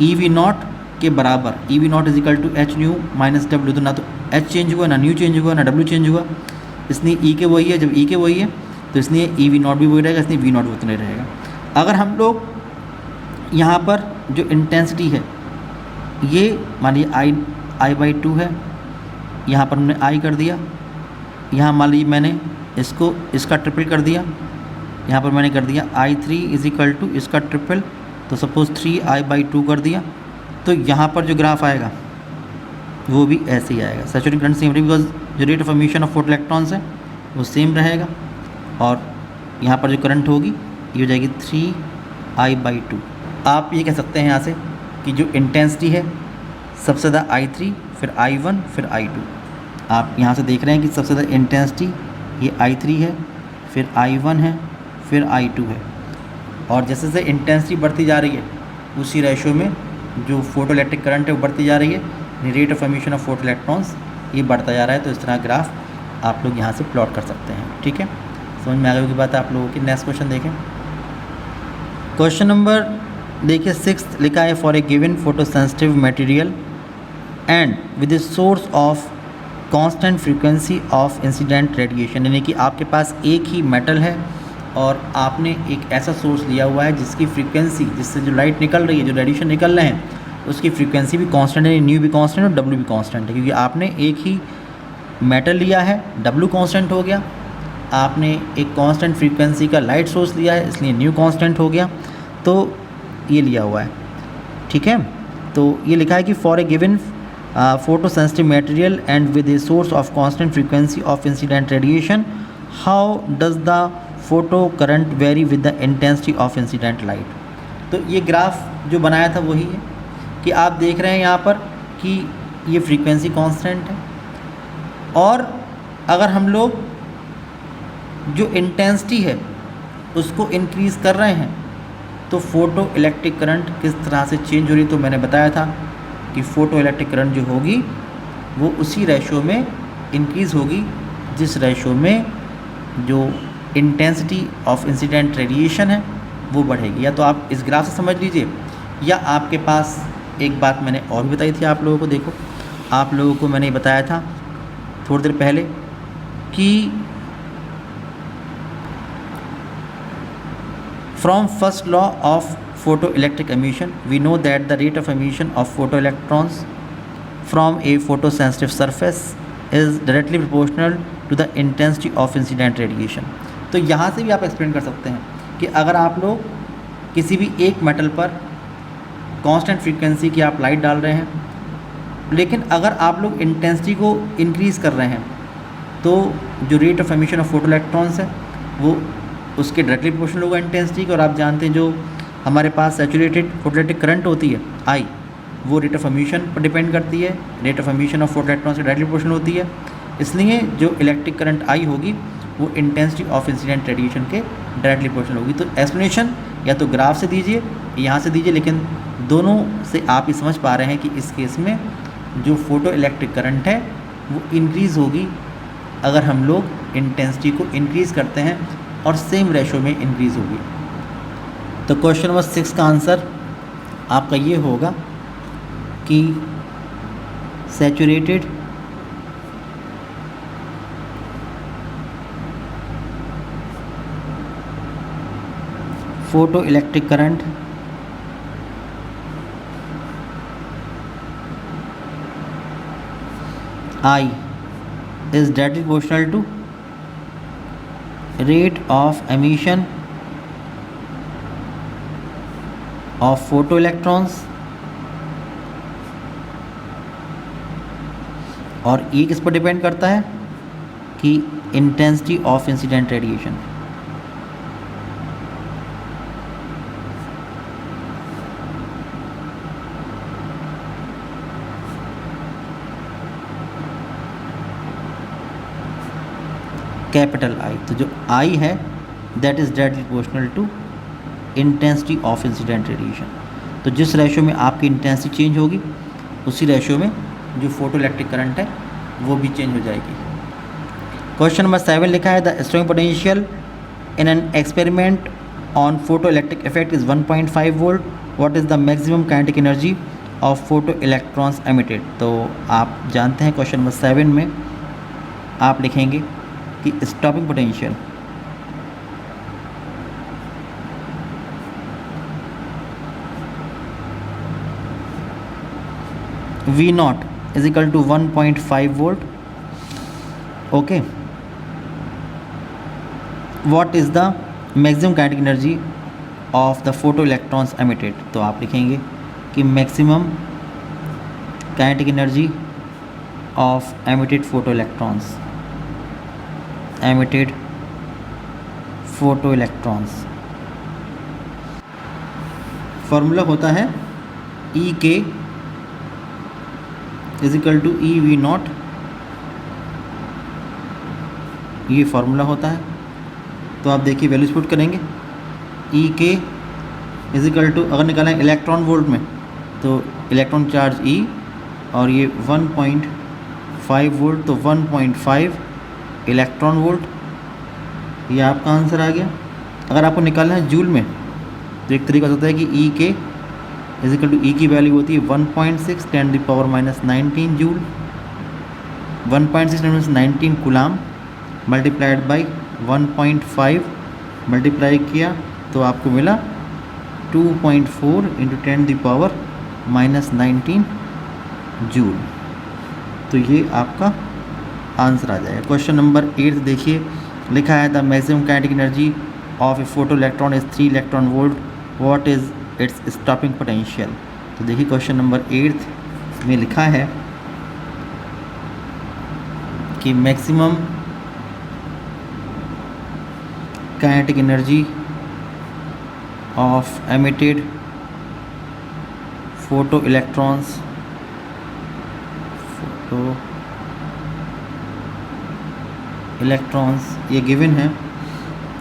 A: EV0 के बराबर। EV0 is equal to h nu minus W. तो ना तो एच चेंज हुआ, ना न्यू चेंज हुआ, ना डब्ल्यू चेंज हुआ, इसलिए ई के वही है। जब ई के वही है तो इसलिए EV0 भी वही रहेगा, इसलिए V0 भी उतना ही रहेगा। अगर हम लोग यहाँ पर जो इंटेंसिटी है ये मान लीजिए I/2 है, यहाँ पर हमने I कर दिया, यहाँ मान लीजिए मैंने इसका ट्रिपल कर दिया, यहाँ पर मैंने कर दिया I3 इज इक्वल टू इसका ट्रिपल, तो सपोज़ 3I/2 कर दिया, तो यहाँ पर जो ग्राफ आएगा वो भी ऐसे ही आएगा। सैचुरेटेड करंट सेम रहेगी, बिकॉज जो rate of emission of photo electrons है वो सेम रहेगा, और यहाँ पर जो करंट होगी ये हो जाएगी 3I/2। आप ये कह सकते हैं यहाँ से कि जो इंटेंसिटी है सबसे ज़्यादा I3, फिर I1, फिर I2। आप यहाँ से देख रहे हैं कि सबसे ज़्यादा इंटेंसिटी ये I3 है, फिर I1 है, फिर I2 है, और जैसे जैसे इंटेंसिटी बढ़ती जा रही है उसी रेशो में जो फोटो इलेक्ट्रिक करंट है वो बढ़ती जा रही है, rate of emission of photo electrons ये बढ़ता जा रहा है। तो इस तरह ग्राफ आप लोग यहाँ से प्लॉट कर सकते हैं। ठीक है, समझ में आ गई की बात है आप लोगों की। नेक्स्ट क्वेश्चन देखें। क्वेश्चन नंबर देखिए 6 लिखा है, for a given photo sensitive material and with a source of constant frequency of incident radiation. यानी कि आपके पास एक ही मेटल है और आपने एक ऐसा सोर्स लिया हुआ है जिसकी फ्रीक्वेंसी, जिससे जो लाइट निकल रही है, जो रेडिएशन निकल रहे हैं, उसकी फ्रीक्वेंसी भी कांस्टेंट है, न्यू भी कांस्टेंट और डब्ल्यू भी कांस्टेंट है, क्योंकि आपने एक ही मेटल लिया है, डब्ल्यू कांस्टेंट हो गया, आपने एक कांस्टेंट फ्रीक्वेंसी का लाइट सोर्स लिया है इसलिए न्यू कांस्टेंट हो गया, तो ये लिया हुआ है। ठीक है, तो ये लिखा है कि for a given photo sensitive material and with a source of constant frequency of incident radiation, how does the photo current very with the intensity of incident light. तो ये ग्राफ जो बनाया था वही है कि आप देख रहे हैं यहाँ पर कि ये फ्रीक्वेंसी कांस्टेंट है, और अगर हम लोग जो इंटेंसिटी है उसको इंक्रीज़ कर रहे हैं तो फोटो इलेक्ट्रिक करंट किस तरह से चेंज हो रही। तो मैंने बताया था कि फ़ोटो इलेक्ट्रिक करंट जो होगी वो उसी रेशो में इंक्रीज़ होगी जिस रेशो में जो इंटेंसिटी ऑफ इंसिडेंट रेडिएशन है वो बढ़ेगी। या तो आप इस ग्राफ से समझ लीजिए, या आपके पास एक बात मैंने और भी बताई थी आप लोगों को। देखो, आप लोगों को मैंने बताया था थोड़ी देर पहले कि from first law of photoelectric emission we know that the rate of emission of photoelectrons from a photosensitive surface is directly proportional to the intensity of incident radiation। तो यहाँ से भी आप एक्सप्लेन कर सकते हैं कि अगर आप लोग किसी भी एक मेटल पर कांस्टेंट फ्रीक्वेंसी की आप लाइट डाल रहे हैं, लेकिन अगर आप लोग इंटेंसिटी को इंक्रीज़ कर रहे हैं तो जो रेट ऑफ एमिशन ऑफ फोटोइलेक्ट्रॉन्स है वो उसके डायरेक्टली प्रोपोर्शनल होगा इंटेंसिटी के। और आप जानते हैं जो हमारे पास सैचुरेटेड फोटोइलेक्ट्रिक करंट होती है I, वो रेट ऑफ एमिशन पर डिपेंड करती है, रेट ऑफ एमिशन ऑफ फोटोइलेक्ट्रॉन्स से डायरेक्टली प्रोपोर्शनल होती है। इसलिए जो इलेक्ट्रिक करंट I होगी वो इंटेंसिटी ऑफ इंसिडेंट रेडिएशन के डायरेक्टली प्रोपोर्शनल होगी। तो एक्सप्लेनेशन या तो ग्राफ से दीजिए, यहाँ से दीजिए, लेकिन दोनों से आप ये समझ पा रहे हैं कि इस केस में जो फोटो इलेक्ट्रिक करंट है वो इंक्रीज़ होगी अगर हम लोग इंटेंसिटी को इंक्रीज़ करते हैं, और सेम रेशो में इंक्रीज़ होगी। तो क्वेश्चन नंबर 6 का आंसर आपका ये होगा कि saturated photo electric current I is directly proportional to rate of emission of photoelectrons, और ये किस पर डिपेंड करता है कि intensity of incident radiation. Capital I, तो जो I है that is directly proportional to intensity of incident radiation. तो जिस रेशो में आपकी इंटेंसिटी चेंज होगी उसी रेशो में जो फोटो इलेक्ट्रिक करंट है वो भी चेंज हो जाएगी। क्वेश्चन नंबर 7 लिखा है, the string potential in an experiment on photoelectric effect is 1.5 volt. What is the maximum kinetic energy of photoelectrons emitted? तो आप जानते हैं क्वेश्चन नंबर 7 में आप लिखेंगे कि stopping potential V naught is equal to 1.5 volt. Okay. What is the maximum kinetic energy of the photoelectrons emitted? तो आप लिखेंगे कि maximum kinetic energy of emitted photoelectrons formula होता है E K is equal to E V naught, ये formula होता है। तो आप देखिए वैल्यूज पुट करेंगे, ई के इज इक्वल टू, अगर निकालें इलेक्ट्रॉन वोल्ट में तो इलेक्ट्रॉन चार्ज ई और ये 1.5 वोल्ट, तो 1.5 इलेक्ट्रॉन वोल्ट, ये आपका आंसर आ गया। अगर आपको निकालना है जूल में तो एक तरीका होता है कि E K is equal to ई की वैल्यू होती है 1.6 10⁻⁻19 joule, 1.6 × 19 coulomb multiplied by 1.5 multiply किया तो आपको मिला 2.4 × 10⁻⁻19 जूल। तो ये आपका आंसर आ जाएगा। क्वेश्चन नंबर 8 देखिए, लिखा है the maximum kinetic energy of a photoelectron is 3 electron volt, what is its stopping potential. तो देखिए क्वेश्चन नंबर 8 में लिखा है कि maximum kinetic energy of emitted photo electrons ये गिवन है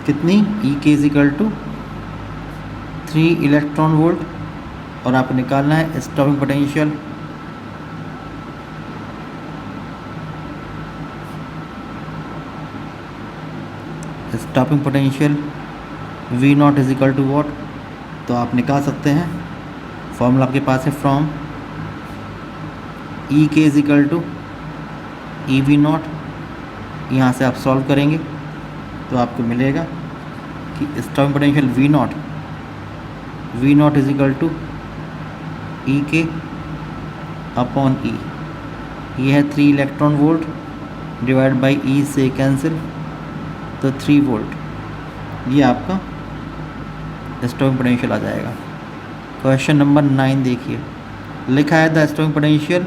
A: कितनी, E K is equal to 3 electron volt, और आपको निकालना है stopping potential. Stopping potential V naught is equal to what, तो आप निकाल सकते हैं, फॉर्मूला आपके पास है from E K is equal to E V naught. यहाँ से आप सॉल्व करेंगे तो आपको मिलेगा कि stopping potential V naught is equal to E K upon e, ये है 3 electron volt divide by e से कैंसिल, तो 3 वोल्ट, ये आपका स्टॉपिंग पोटेंशियल आ जाएगा। क्वेश्चन नंबर 9 देखिए, लिखा है the stopping potential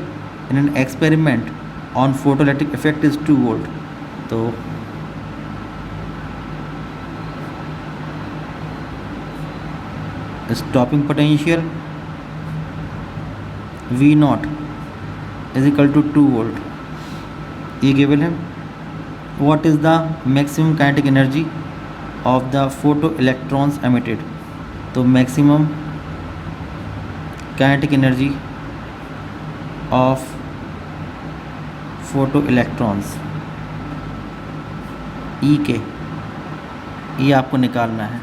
A: in an experiment on photoelectric effect is 2 volt. तो stopping potential V naught is equal to 2 volt, ये गिवन है। What is the maximum kinetic energy of the photo electrons emitted. तो maximum kinetic energy of photo electrons E K, ये आपको निकालना है।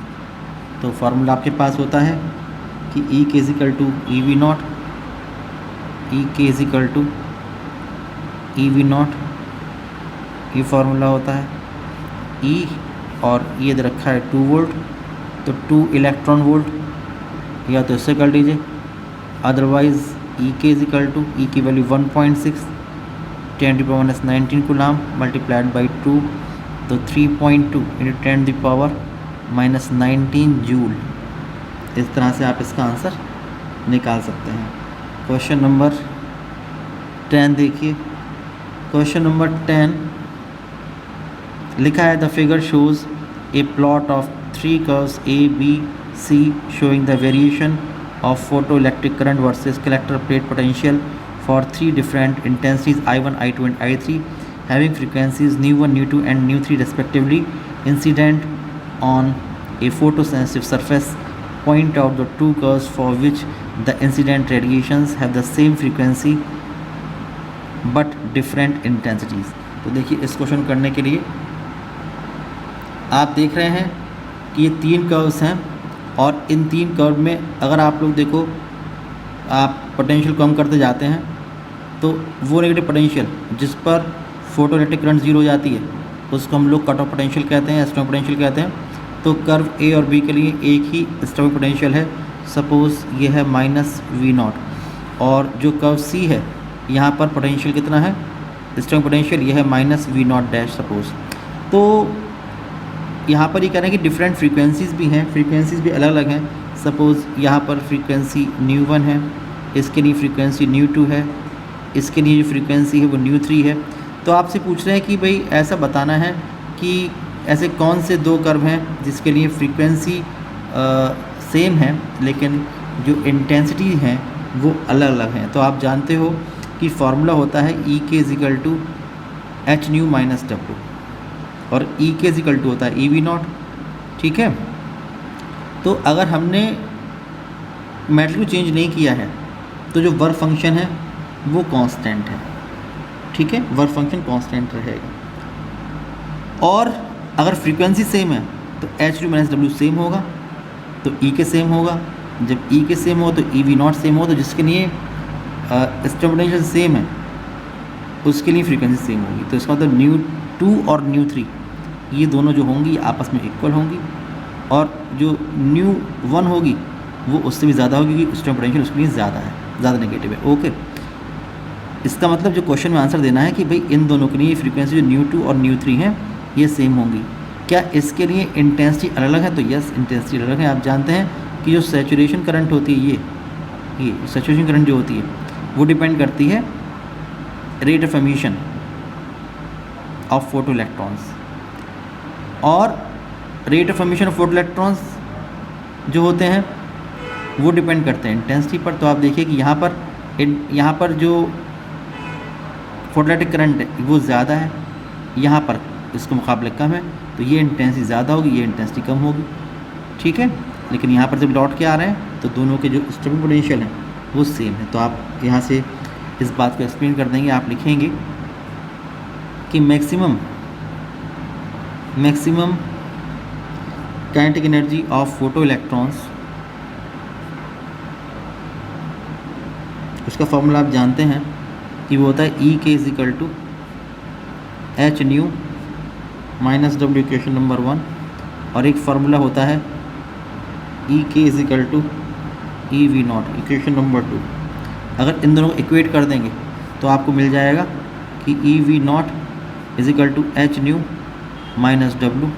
A: तो formula आपके पास होता है कि E K is equal to E V naught, E K is equal to E V naught, ये फार्मूला होता है। ई और ये दे रखा है 2 वोल्ट, तो 2 इलेक्ट्रॉन वोल्ट, या तो इससे कर लीजिए, otherwise E K is equal to, ई की वैल्यू 1.6 10⁻⁻19 कूलाम मल्टीप्लाइड बाई 2, तो 3.2 × 10⁻⁻19 जूल। इस तरह से आप इसका आंसर निकाल सकते हैं। क्वेश्चन नंबर 10 देखिए, क्वेश्चन नंबर 10 लिखा है the figure shows a plot of 3 curves A B C showing the variation of photoelectric current versus collector plate potential for 3 different intensities I1, I2 and I3 having frequencies nu1, nu2 and nu3 respectively incident on a photosensitive surface. Point out the 2 curves for which the incident radiations have the same frequency but different intensities. तो देखिए इस question करने के लिए आप देख रहे हैं कि ये 3 कर्व्स हैं और इन 3 कर्व में अगर आप लोग देखो, आप पोटेंशियल कम करते जाते हैं तो वो नेगेटिव पोटेंशियल जिस पर फोटोइलेक्ट्रिक करंट जीरो हो जाती है उसको हम लोग कट ऑफ पोटेंशियल कहते हैं, स्टॉपिंग पोटेंशियल कहते हैं। तो कर्व ए और बी के लिए एक ही स्टॉपिंग पोटेंशियल है, सपोज़ ये है -V0, और जो कर्व सी है यहाँ पर पोटेंशियल कितना है, स्टॉपिंग पोटेंशियल ये है -V0 डैश सपोज़। तो यहाँ पर ये कह रहे हैं कि डिफरेंट फ्रीक्वेंसीज़ भी हैं, फ्रीक्वेंसीज़ भी अलग अलग हैं। सपोज़ यहाँ पर फ्रीक्वेंसी न्यू 1 है, इसके लिए फ्रीक्वेंसी न्यू 2 है, इसके लिए जो फ्रीक्वेंसी है वो न्यू 3 है। तो आपसे पूछ रहे हैं कि भाई ऐसा बताना है कि ऐसे कौन से 2 कर्व हैं जिसके लिए फ्रीक्वेंसी सेम है लेकिन जो इंटेंसिटी हैं वो अलग अलग हैं। तो आप जानते हो कि फार्मूला होता है E k h nu - W, और E k होता है EV0, ठीक है। तो अगर हमने मेथड को चेंज नहीं किया है तो जो वर्क फंक्शन है वो कांस्टेंट है, ठीक है, वर्क फंक्शन कांस्टेंट रहेगा। और अगर फ्रीक्वेंसी सेम है तो h nu - W सेम होगा, तो E के सेम होगा। जब E के सेम हो तो EV0 सेम हो, तो जिसके लिए स्टॉपिंग पोटेंशियल सेम है उसके लिए फ्रीक्वेंसी सेम होगी। तो इसका मतलब ν2 और ν3 ये दोनों जो होंगी आपस में इक्वल होंगी, और जो ν1 होगी वो उससे भी ज़्यादा होगी क्योंकि स्टॉपिंग पोटेंशियल उसके लिए ज़्यादा है, ज़्यादा नेगेटिव है। ओके, इसका मतलब जो क्वेश्चन में आंसर देना है कि भाई इन दोनों के लिए फ्रीक्वेंसी जो ν2 और ν3 हैं ये सेम होंगी। क्या इसके लिए इंटेंसिटी अलग अलग है? तो यस, इंटेंसिटी अलग है। आप जानते हैं कि जो सैचुरेशन करंट होती है ये सैचुरेशन करंट जो होती है वो डिपेंड करती है rate of emission of photo electrons, और rate of emission of photo electrons जो होते हैं वो डिपेंड करते हैं इंटेंसिटी पर। तो आप देखिए कि यहाँ पर जो फोटोइलेक्ट्रिक करंट है वो ज़्यादा है, यहाँ पर इसके मुकाबले कम है, तो ये इंटेंसिटी ज़्यादा होगी, ये इंटेंसिटी कम होगी, ठीक है। लेकिन यहाँ पर जब लौट के आ रहे हैं तो दोनों के जो स्टॉपिंग पोटेंशियल हैं वो सेम है। तो आप यहाँ से इस बात को एक्सप्लेन कर देंगे, आप लिखेंगे कि maximum kinetic energy of photo electrons, उसका फॉर्मूला आप जानते हैं कि वो होता है E k h nu - W, equation number 1, और एक फार्मूला होता है E k EV0, equation number 2। अगर इन दोनों को इक्वेट कर देंगे तो आपको मिल जाएगा कि EV0 h nu - W,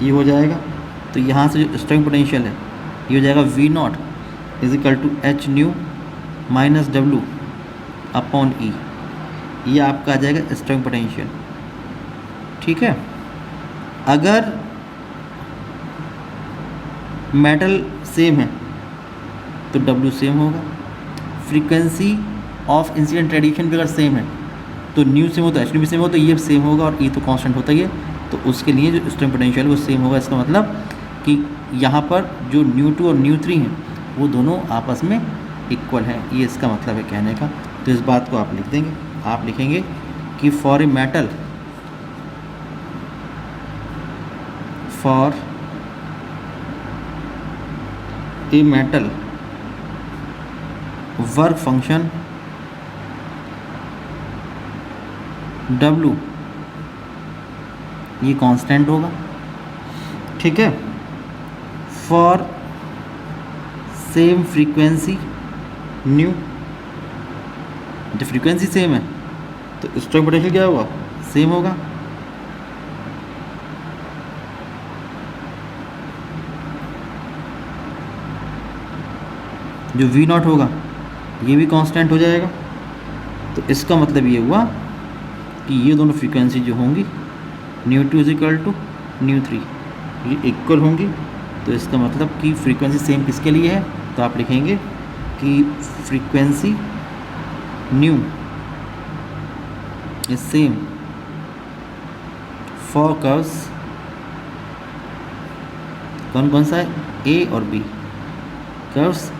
A: ये हो जाएगा। तो यहाँ से जो स्टॉपिंग पोटेंशियल है ये हो जाएगा V0 h nu - W upon E, ये आपका आ जाएगा स्टॉपिंग पोटेंशियल, ठीक है। अगर मेटल सेम है तो W सेम होगा, फ्रीक्वेंसी ऑफ इंसिडेंट रेडिएशन भी अगर सेम है तो न्यू सेम हो तो एच न्यू भी सेम हो, तो ये सेम होगा, और E तो कांस्टेंट होता ही है, तो उसके लिए जो स्टॉपिंग पोटेंशियल वो सेम होगा। इसका मतलब कि यहाँ पर जो ν2 और ν3 हैं वो दोनों आपस में इक्वल हैं, ये इसका मतलब है कहने का। तो इस बात को आप लिख देंगे, आप लिखेंगे कि for a metal work function W ये कांस्टेंट होगा, ठीक है। फॉर सेम फ्रीक्वेंसी न्यू, जब फ्रीक्वेंसी सेम है तो स्टॉपिंग पोटेंशियल क्या होगा, सेम होगा। जो V0 होगा ये भी कांस्टेंट हो जाएगा। तो इसका मतलब ये हुआ कि ये दोनों फ्रीक्वेंसी जो होंगी ν2 ν3 ये इक्वल होंगी। तो इसका मतलब कि फ्रीक्वेंसी सेम किसके लिए है, तो आप लिखेंगे कि frequency nu is same for curves, कौन कौन सा है, ए और B, curves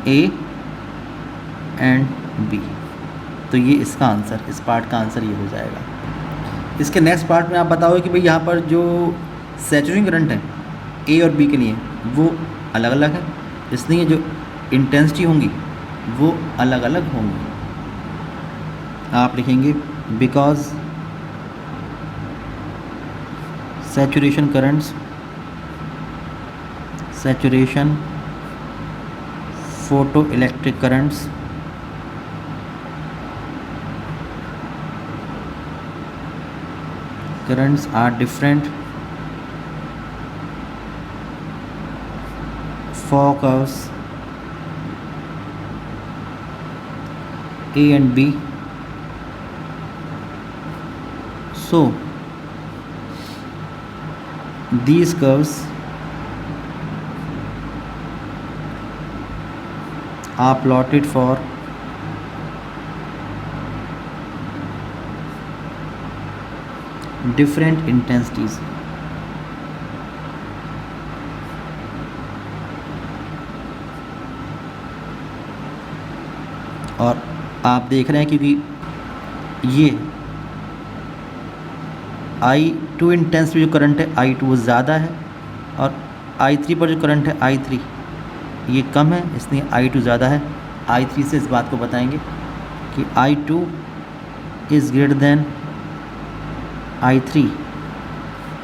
A: A and B. तो ये इसका आंसर, इस पार्ट का आंसर ये हो जाएगा। इसके नेक्स्ट पार्ट में आप बताओ कि भाई यहाँ पर जो सैचुरेशन करंट है ए और बी के लिए वो अलग अलग है, इसलिए जो इंटेंसिटी होंगी वो अलग अलग होंगी। आप लिखेंगे because saturation currents, saturation photoelectric currents are different for curves A and B, so these curves are plotted for different intensities। और आप देख रहे हैं क्योंकि ये I2 इंटेंसिटी जो करंट है I2 वो ज़्यादा है, और I3 पर जो करंट है I3 ये कम है, इसलिए I2 ज़्यादा है। I3 से इस बात को बताएंगे कि I2 is greater than I3।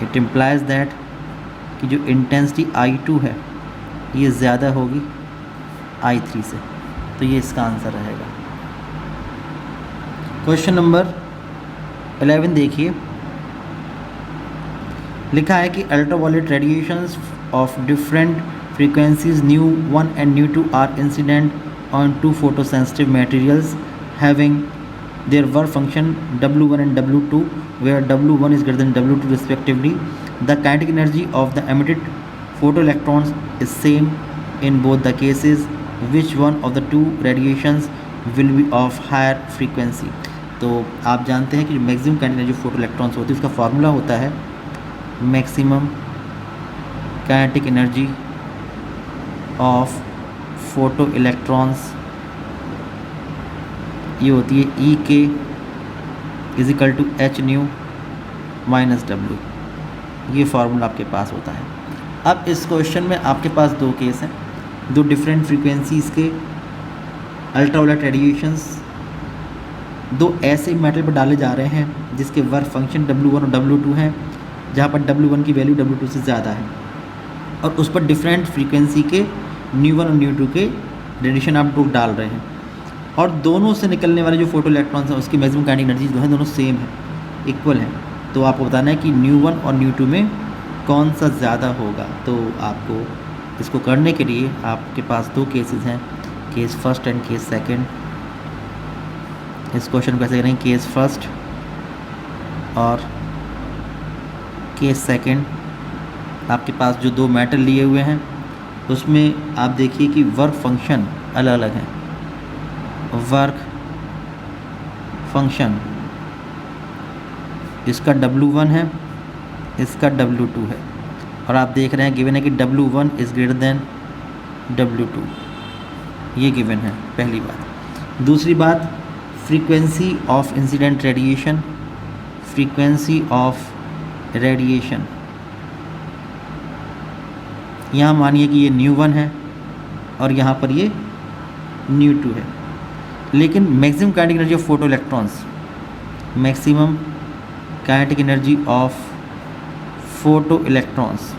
A: It implies that कि जो इंटेंसिटी I2 है ये ज़्यादा होगी I3 से, तो ये इसका आंसर रहेगा। क्वेश्चन नंबर 11 देखिए, लिखा है कि ultraviolet radiations of different frequencies nu1 and nu2 are incident on two photosensitive materials having their work function W1 and W2, where W1 is greater than W2 respectively. The kinetic energy of the emitted photoelectrons is same in both the cases. Which one of the two radiations will be of higher frequency? तो आप जानते हैं कि maximum kinetic energy photoelectrons होती है उसका formula होता है maximum kinetic energy of photo electrons, ये होती है E K is equal to h nu minus W. ये फार्मूला आपके पास होता है। अब इस क्वेश्चन में आपके पास दो केस हैं, दो डिफरेंट फ्रीक्वेंसीज़ के अल्ट्रावायलेट रेडिएशंस दो ऐसे मेटल पर डाले जा रहे हैं जिसके वर्क फंक्शन W1 और W2 हैं, जहाँ पर W1 की वैल्यू W2 से ज़्यादा है, और उस पर डिफरेंट फ्रीक्वेंसी के nu1 और nu2 के रेडिएशन आप लोग डाल रहे हैं, और दोनों से निकलने वाले जो फोटो इलेक्ट्रॉन्स हैं उसकी मैक्सिमम काइनेटिक एनर्जी जो है दोनों सेम है, इक्वल है। तो आपको बताना है कि nu1 और nu2 में कौन सा ज़्यादा होगा। तो आपको इसको करने के लिए आपके पास दो केसेस हैं, case first and case second. इस क्वेश्चन को कैसे करेंगे, केस फर्स्ट और केस सेकंड। आपके पास जो दो मेटल लिए हुए हैं उसमें आप देखिए कि वर्क फंक्शन अलग अलग हैं। वर्क फंक्शन इसका W1 है, इसका W2 है, और आप देख रहे हैं गिवन है कि W1 is greater than W2, ये गिवन है पहली बात। दूसरी बात, frequency of incident radiation, frequency of radiation, यहाँ मानिए कि ये nu1 है और यहाँ पर ये nu2 है, लेकिन maximum kinetic energy of photo electrons, maximum kinetic energy of photo electrons,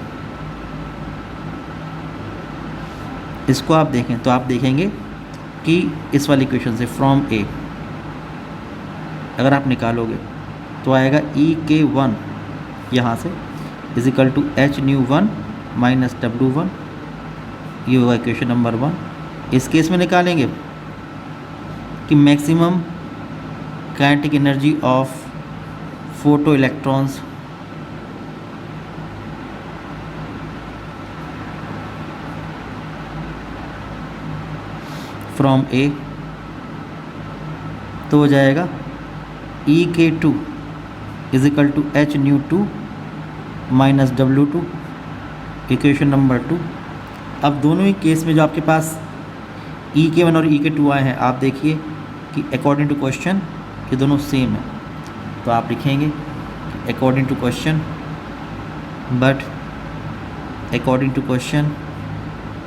A: इसको आप देखें तो आप देखेंगे कि इस वाली इक्वेशन से फ्रॉम ए अगर आप निकालोगे तो आएगा E(k)(1) यहाँ से is equal to h nu1 minus W1, ये होगा इक्वेशन नंबर 1। इस केस में निकालेंगे कि maximum kinetic energy of photo electrons from A, तो हो जाएगा E(k)(2) is equal to h nu2 minus W2, equation number 2। अब दोनों ही केस में जो आपके पास E(k)(1) और E(k)(2) आए हैं, आप देखिए कि अकॉर्डिंग टू क्वेश्चन ये दोनों सेम है, तो आप लिखेंगे according to question, but according to question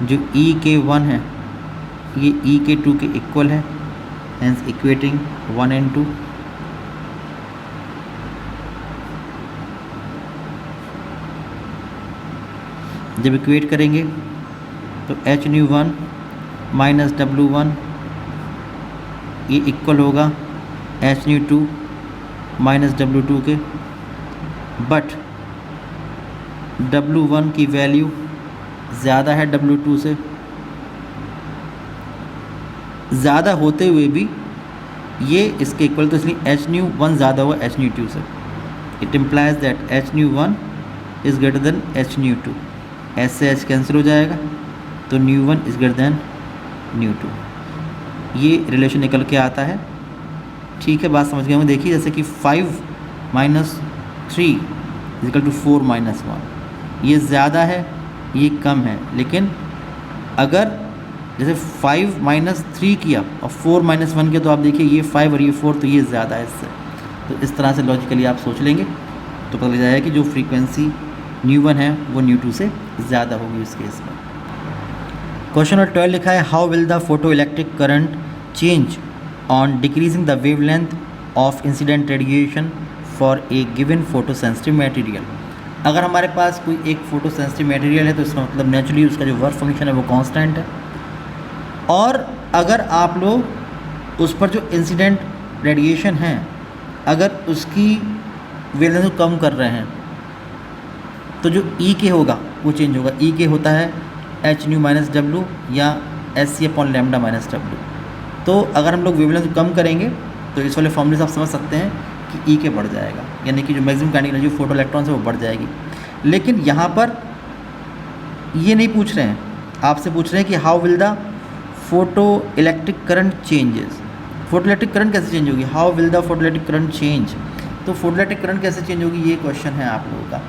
A: जो E(k)(1) है ये E(k)(2) के इक्वल है, हेंस इक्वेटिंग 1 and 2। जब इक्वेट करेंगे तो h(nu1) माइनस W1 ये इक्वल होगा h(nu2) माइनस W2 के, बट W1 की वैल्यू ज़्यादा है W2 से, ज़्यादा होते हुए भी ये इसके इक्वल, तो इसलिए h(nu1) ज़्यादा हुआ h(nu2) से। It implies that h(nu1) is greater than h(nu2)। h से h कैंसिल हो जाएगा तो nu1 is greater than nu2। ये रिलेशन निकल के आता है। ठीक है, बात समझ गए होंगे। देखिए जैसे कि 5 माइनस 3 इजिकल टू 4 माइनस 1, ये ज़्यादा है ये कम है, लेकिन अगर जैसे 5 माइनस 3 किया और 4 माइनस 1 किया तो आप देखिए ये 5 और ये 4 तो ये ज़्यादा है इससे। तो इस तरह से लॉजिकली आप सोच लेंगे तो पता लग जाएगा कि जो फ्रीक्वेंसी nu1 है वो nu2 से ज़्यादा होगी इस केस में। क्वेश्चन नंबर 12 लिखा है, how will the photo electric current change on decreasing the wavelength of incident radiation for a given photo sensitive material. अगर हमारे पास कोई एक फोटो सेंसिटिव मटेरियल है तो इसका मतलब नेचुरली उसका जो वर्क फंक्शन है वो कांस्टेंट है, और अगर आप लोग उस पर जो इंसिडेंट रेडिएशन है अगर उसकी वेवलेंथ कम कर रहे हैं तो जो E(k) होगा वो चेंज होगा। E(k) होता है h(nu माइनस W) या SC/λ माइनस W। तो अगर हम लोग वेवलेंथ कम करेंगे तो इस वाले फॉर्मूले से आप समझ सकते हैं कि E(k) बढ़ जाएगा, यानी कि जो maximum kinetic energy photo electrons है वो बढ़ जाएगी। लेकिन यहाँ पर ये नहीं पूछ रहे हैं, आपसे पूछ रहे हैं कि how will the photo electric current changes. Photo electric current कैसे चेंज होगी, how will the photo electric current change. तो फोटो इलेक्ट्रिक करंट कैसे चेंज होगी ये क्वेश्चन है आप लोगों का।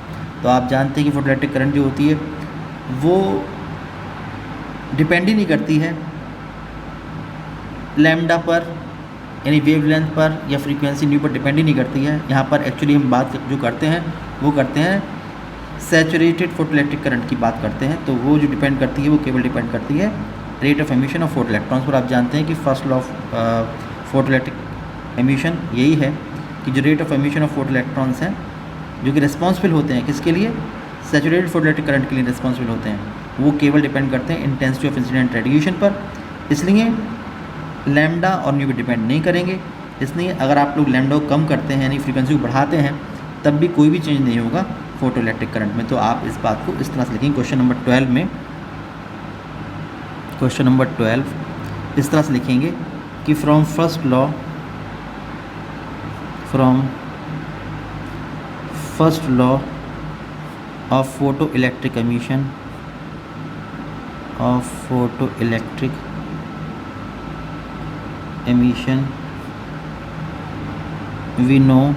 A: तो आप जानते हैं कि फोटो इलेक्ट्रिक करंट जो होती है वो डिपेंड ही नहीं करती है लैम्डा पर, यानी वेवलेंथ पर या फ्रीक्वेंसी न्यू पर डिपेंड ही नहीं करती है। यहाँ पर एक्चुअली हम बात जो करते हैं वो करते हैं सैचुरेटेड फोटो इलेक्ट्रिक करंट की बात करते हैं। तो वो जो डिपेंड करती है वो केवल डिपेंड करती है rate of emission of photo electrons पर। आप जानते हैं कि first law of photoelectric emission यही है कि जो rate of emission of photo electrons हैं जो कि रिस्पॉन्सिबल होते हैं किसके लिए, सैचुरेटेड फोटो इलेक्ट्रिक करंट के लिए रिस्पॉन्सिबल होते हैं, वो केवल डिपेंड करते हैं इंटेंसिटी ऑफ इंसिडेंट रेडिएशन पर। इसलिए लैम्डा और न्यू पर डिपेंड नहीं करेंगे। इसलिए अगर आप लोग लैम्डा को कम करते हैं यानी फ्रीक्वेंसी को बढ़ाते हैं तब भी कोई भी चेंज नहीं होगा फोटो इलेक्ट्रिक करंट में। तो आप इस बात को इस तरह से लिखेंगे। क्वेश्चन नंबर 12 में, क्वेश्चन नंबर 12 इस तरह से लिखेंगे कि from first law of photoelectric emission we know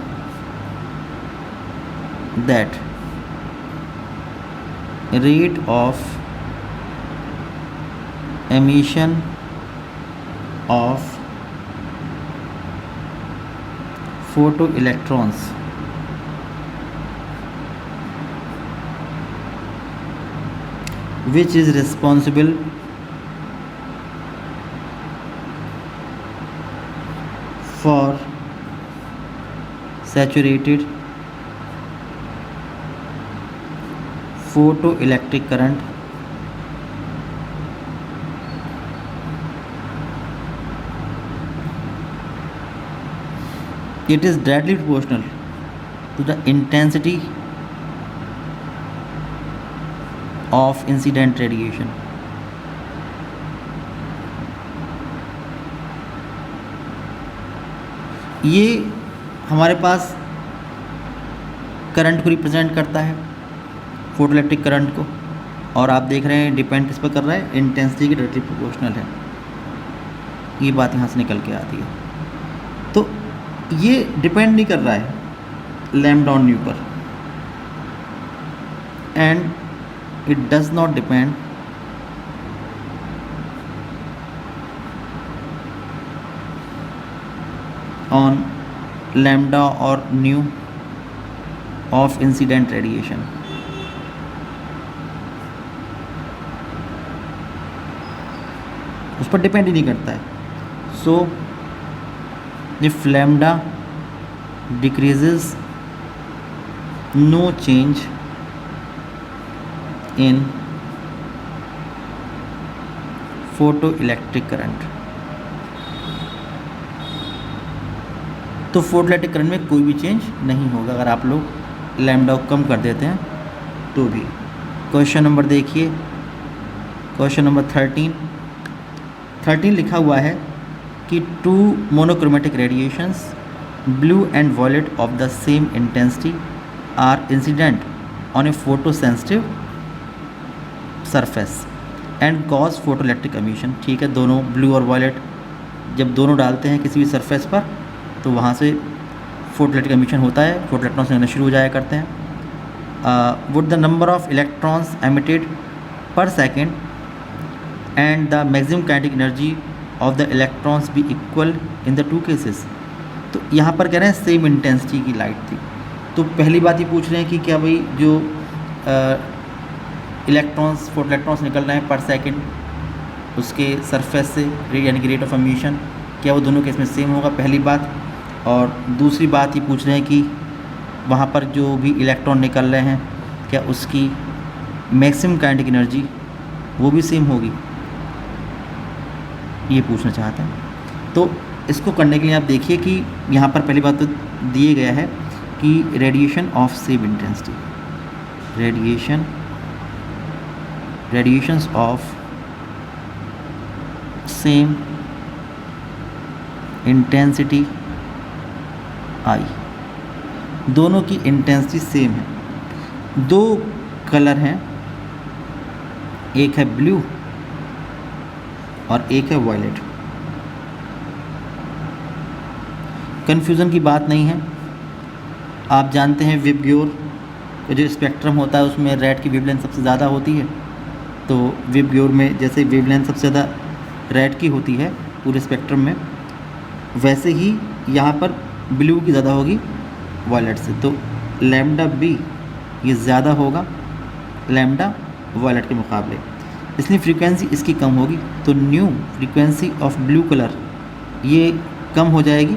A: that rate of emission of photoelectrons which is responsible for saturated photoelectric current it is directly proportional to the intensity of incident radiation। ये हमारे पास current को represent करता है, photo electric current को, और आप देख रहे हैं डिपेंड किस पर कर रहा है, इंटेंसिटी के डायरेक्टली प्रोपोर्शनल है। ये बात यहाँ से निकल के आती है। तो ये डिपेंड नहीं कर रहा है लैम्डा और न्यू पर, and it does not depend on lambda or nu of incident radiation। उस पर डिपेंड ही नहीं करता है. So if lambda decreases, no change in photoelectric current. तो फोटो इलेक्ट्रिक करंट में कोई भी चेंज नहीं होगा अगर आप लोग लैम्डा को कम कर देते हैं तो भी. क्वेश्चन नंबर देखिए, क्वेश्चन नंबर 13 लिखा हुआ है कि two monochromatic radiations blue and violet of the same intensity are incident on a photo sensitive surface and cause photoelectric emission. ठीक है, दोनों ब्लू और वॉयलेट जब दोनों डालते हैं किसी भी सरफेस पर तो वहाँ से फोटो इलेक्ट्रिक एमिशन होता है, फोटो इलेक्ट्रॉन्स निकलना शुरू हो जाया करते हैं. Would the number of electrons emitted per second and the maximum kinetic energy of the electrons be equal in the two cases. तो यहाँ पर कह रहे हैं सेम इंटेंसिटी की लाइट थी. तो पहली बात ये पूछ रहे हैं कि क्या भाई जो इलेक्ट्रॉन्स फोटो इलेक्ट्रॉन्स निकल रहे हैं पर सेकेंड उसके सरफेस से यानी कि रेट ऑफ एमिशन, क्या वो दोनों केस में सेम होगा, पहली बात. और दूसरी बात ये पूछ रहे हैं कि वहाँ पर जो भी इलेक्ट्रॉन निकल रहे हैं क्या उसकी मैक्सिमम काइनेटिक एनर्जी वो भी सेम होगी, ये पूछना चाहते हैं. तो इसको करने के लिए आप देखिए कि यहाँ पर पहली बात तो दिए गया है कि radiation of same intensity, radiations of same intensity I, दोनों की इंटेंसिटी सेम है. दो कलर हैं, एक है ब्लू और एक है वायलेट. कन्फ्यूज़न की बात नहीं है. आप जानते हैं विबग्योर का जो स्पेक्ट्रम होता है उसमें रेड की वेवलेंथ सबसे ज़्यादा होती है. तो विबग्योर में जैसे वेवलेंथ सबसे ज़्यादा रेड की होती है पूरे स्पेक्ट्रम में, वैसे ही यहाँ पर ब्लू की ज़्यादा होगी वायलेट से. तो लैम्डा बी ये ज़्यादा होगा लैम्डा वायलेट के मुकाबले, इसलिए फ्रीक्वेंसी इसकी कम होगी. तो new frequency of blue colour ये कम हो जाएगी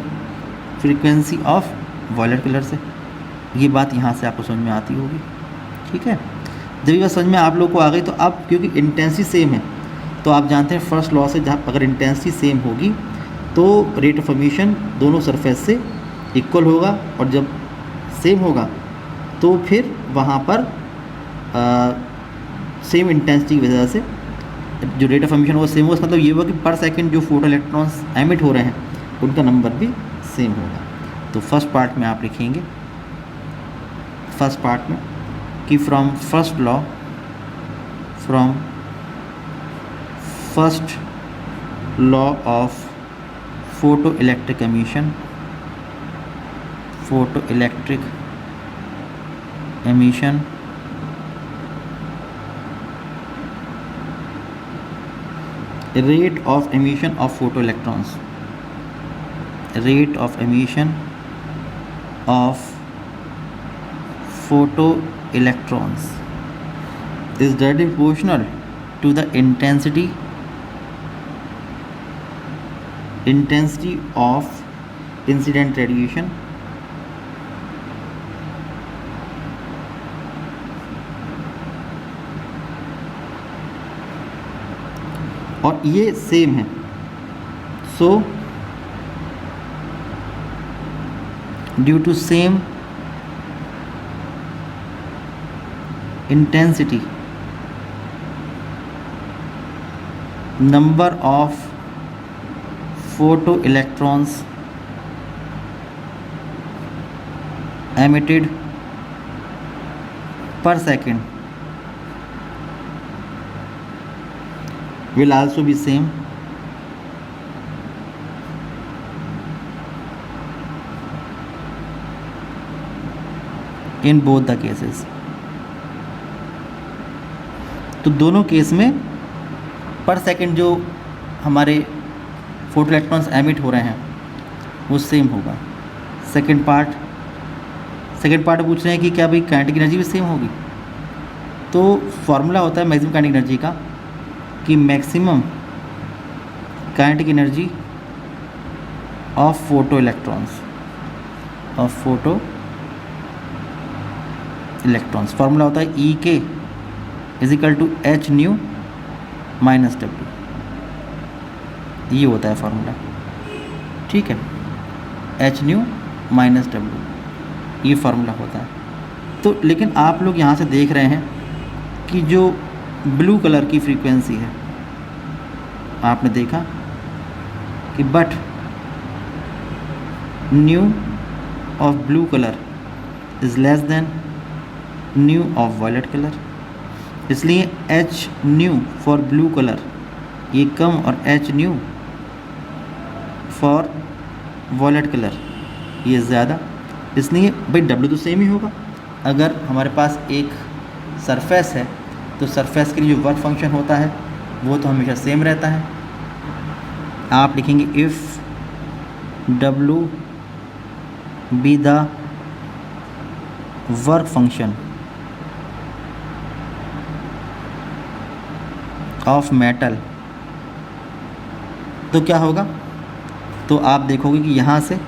A: फ्रीक्वेंसी ऑफ वायलेट कलर से. ये बात यहाँ से आपको समझ में आती होगी. ठीक है, जब ये बात समझ में आप लोग को आ गई तो अब क्योंकि इंटेंसिटी सेम है तो आप जानते हैं फर्स्ट लॉ से जहाँ अगर इंटेंसिटी सेम होगी तो रेट ऑफ एमिशन दोनों सरफेस से इक्वल होगा, और जब सेम होगा तो फिर वहाँ पर सेम इंटेंसिटी की वजह से जो रेट ऑफ एमिशन होगा सेम होगा. मतलब ये होगा कि पर सेकंड जो फोटो इलेक्ट्रॉन्स एमिट हो रहे हैं उनका नंबर भी सेम होगा. तो फर्स्ट पार्ट में आप लिखेंगे, फर्स्ट पार्ट में कि from first law of photoelectric emission rate of emission of photoelectrons, rate of emission of photoelectrons is directly proportional to the intensity of incident radiation और ये same है. So due to same intensity number of photo electrons emitted per second will also be same in both the cases. तो दोनों case में पर second जो हमारे photo electrons emit हो रहे हैं वो सेम होगा. सेकंड पार्ट पूछ रहे हैं कि क्या भाई काइनेटिक एनर्जी भी सेम होगी. तो फॉर्मूला होता है मैक्सिमम काइनेटिक एनर्जी का कि maximum kinetic energy of photo electrons formula होता है E K is equal to h nu minus W, ये होता है फार्मूला, ठीक है, एच न्यू माइनस डब्ल्यू ये फार्मूला होता है। तो लेकिन आप लोग यहाँ से देख रहे हैं कि जो ब्लू कलर की फ्रीक्वेंसी है, आपने देखा कि but nu of blue colour is less than nu of violet colour, इसलिए h nu for blue colour ये कम और h nu for violet colour ये ज़्यादा, इसलिए भाई डब्ल्यू तो सेम ही होगा। अगर हमारे पास एक सरफेस है तो सरफेस के लिए जो वर्क फंक्शन होता है वो तो हमेशा सेम रहता है। आप लिखेंगे if W be the work function of metal, तो क्या होगा, तो आप देखोगे कि यहाँ से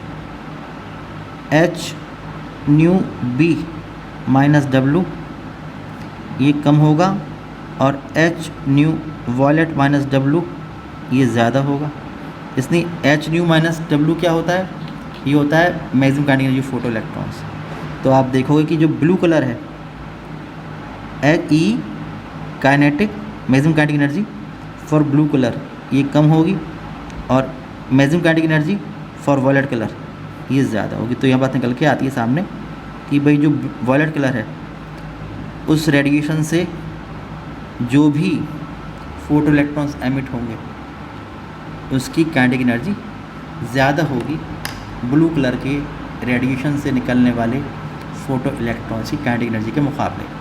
A: h nu B minus W ये कम होगा और h nu violet minus W ये ज़्यादा होगा, इसलिए एच न्यू माइनस डब्ल्यू क्या होता है, ये होता है maximum kinetic energy photoelectrons. तो आप देखोगे कि जो ब्लू कलर है h E kinetic maximum kinetic energy for blue colour ये कम होगी और maximum kinetic energy for violet colour ये ज़्यादा होगी। तो यह बात निकल के आती है सामने कि भाई जो वायलेट कलर है उस रेडिएशन से जो भी फोटो इलेक्ट्रॉन्स एमिट होंगे उसकी काइनेटिक एनर्जी ज़्यादा होगी ब्लू कलर के रेडिएशन से निकलने वाले फोटो इलेक्ट्रॉन्स की काइनेटिक एनर्जी के मुकाबले।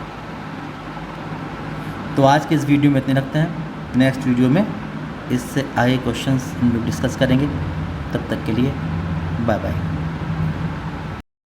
A: तो आज के इस वीडियो में इतने रखते हैं, नेक्स्ट वीडियो में इससे आगे क्वेश्चंस हम लोग डिस्कस करेंगे। तब तक के लिए बाय बाय।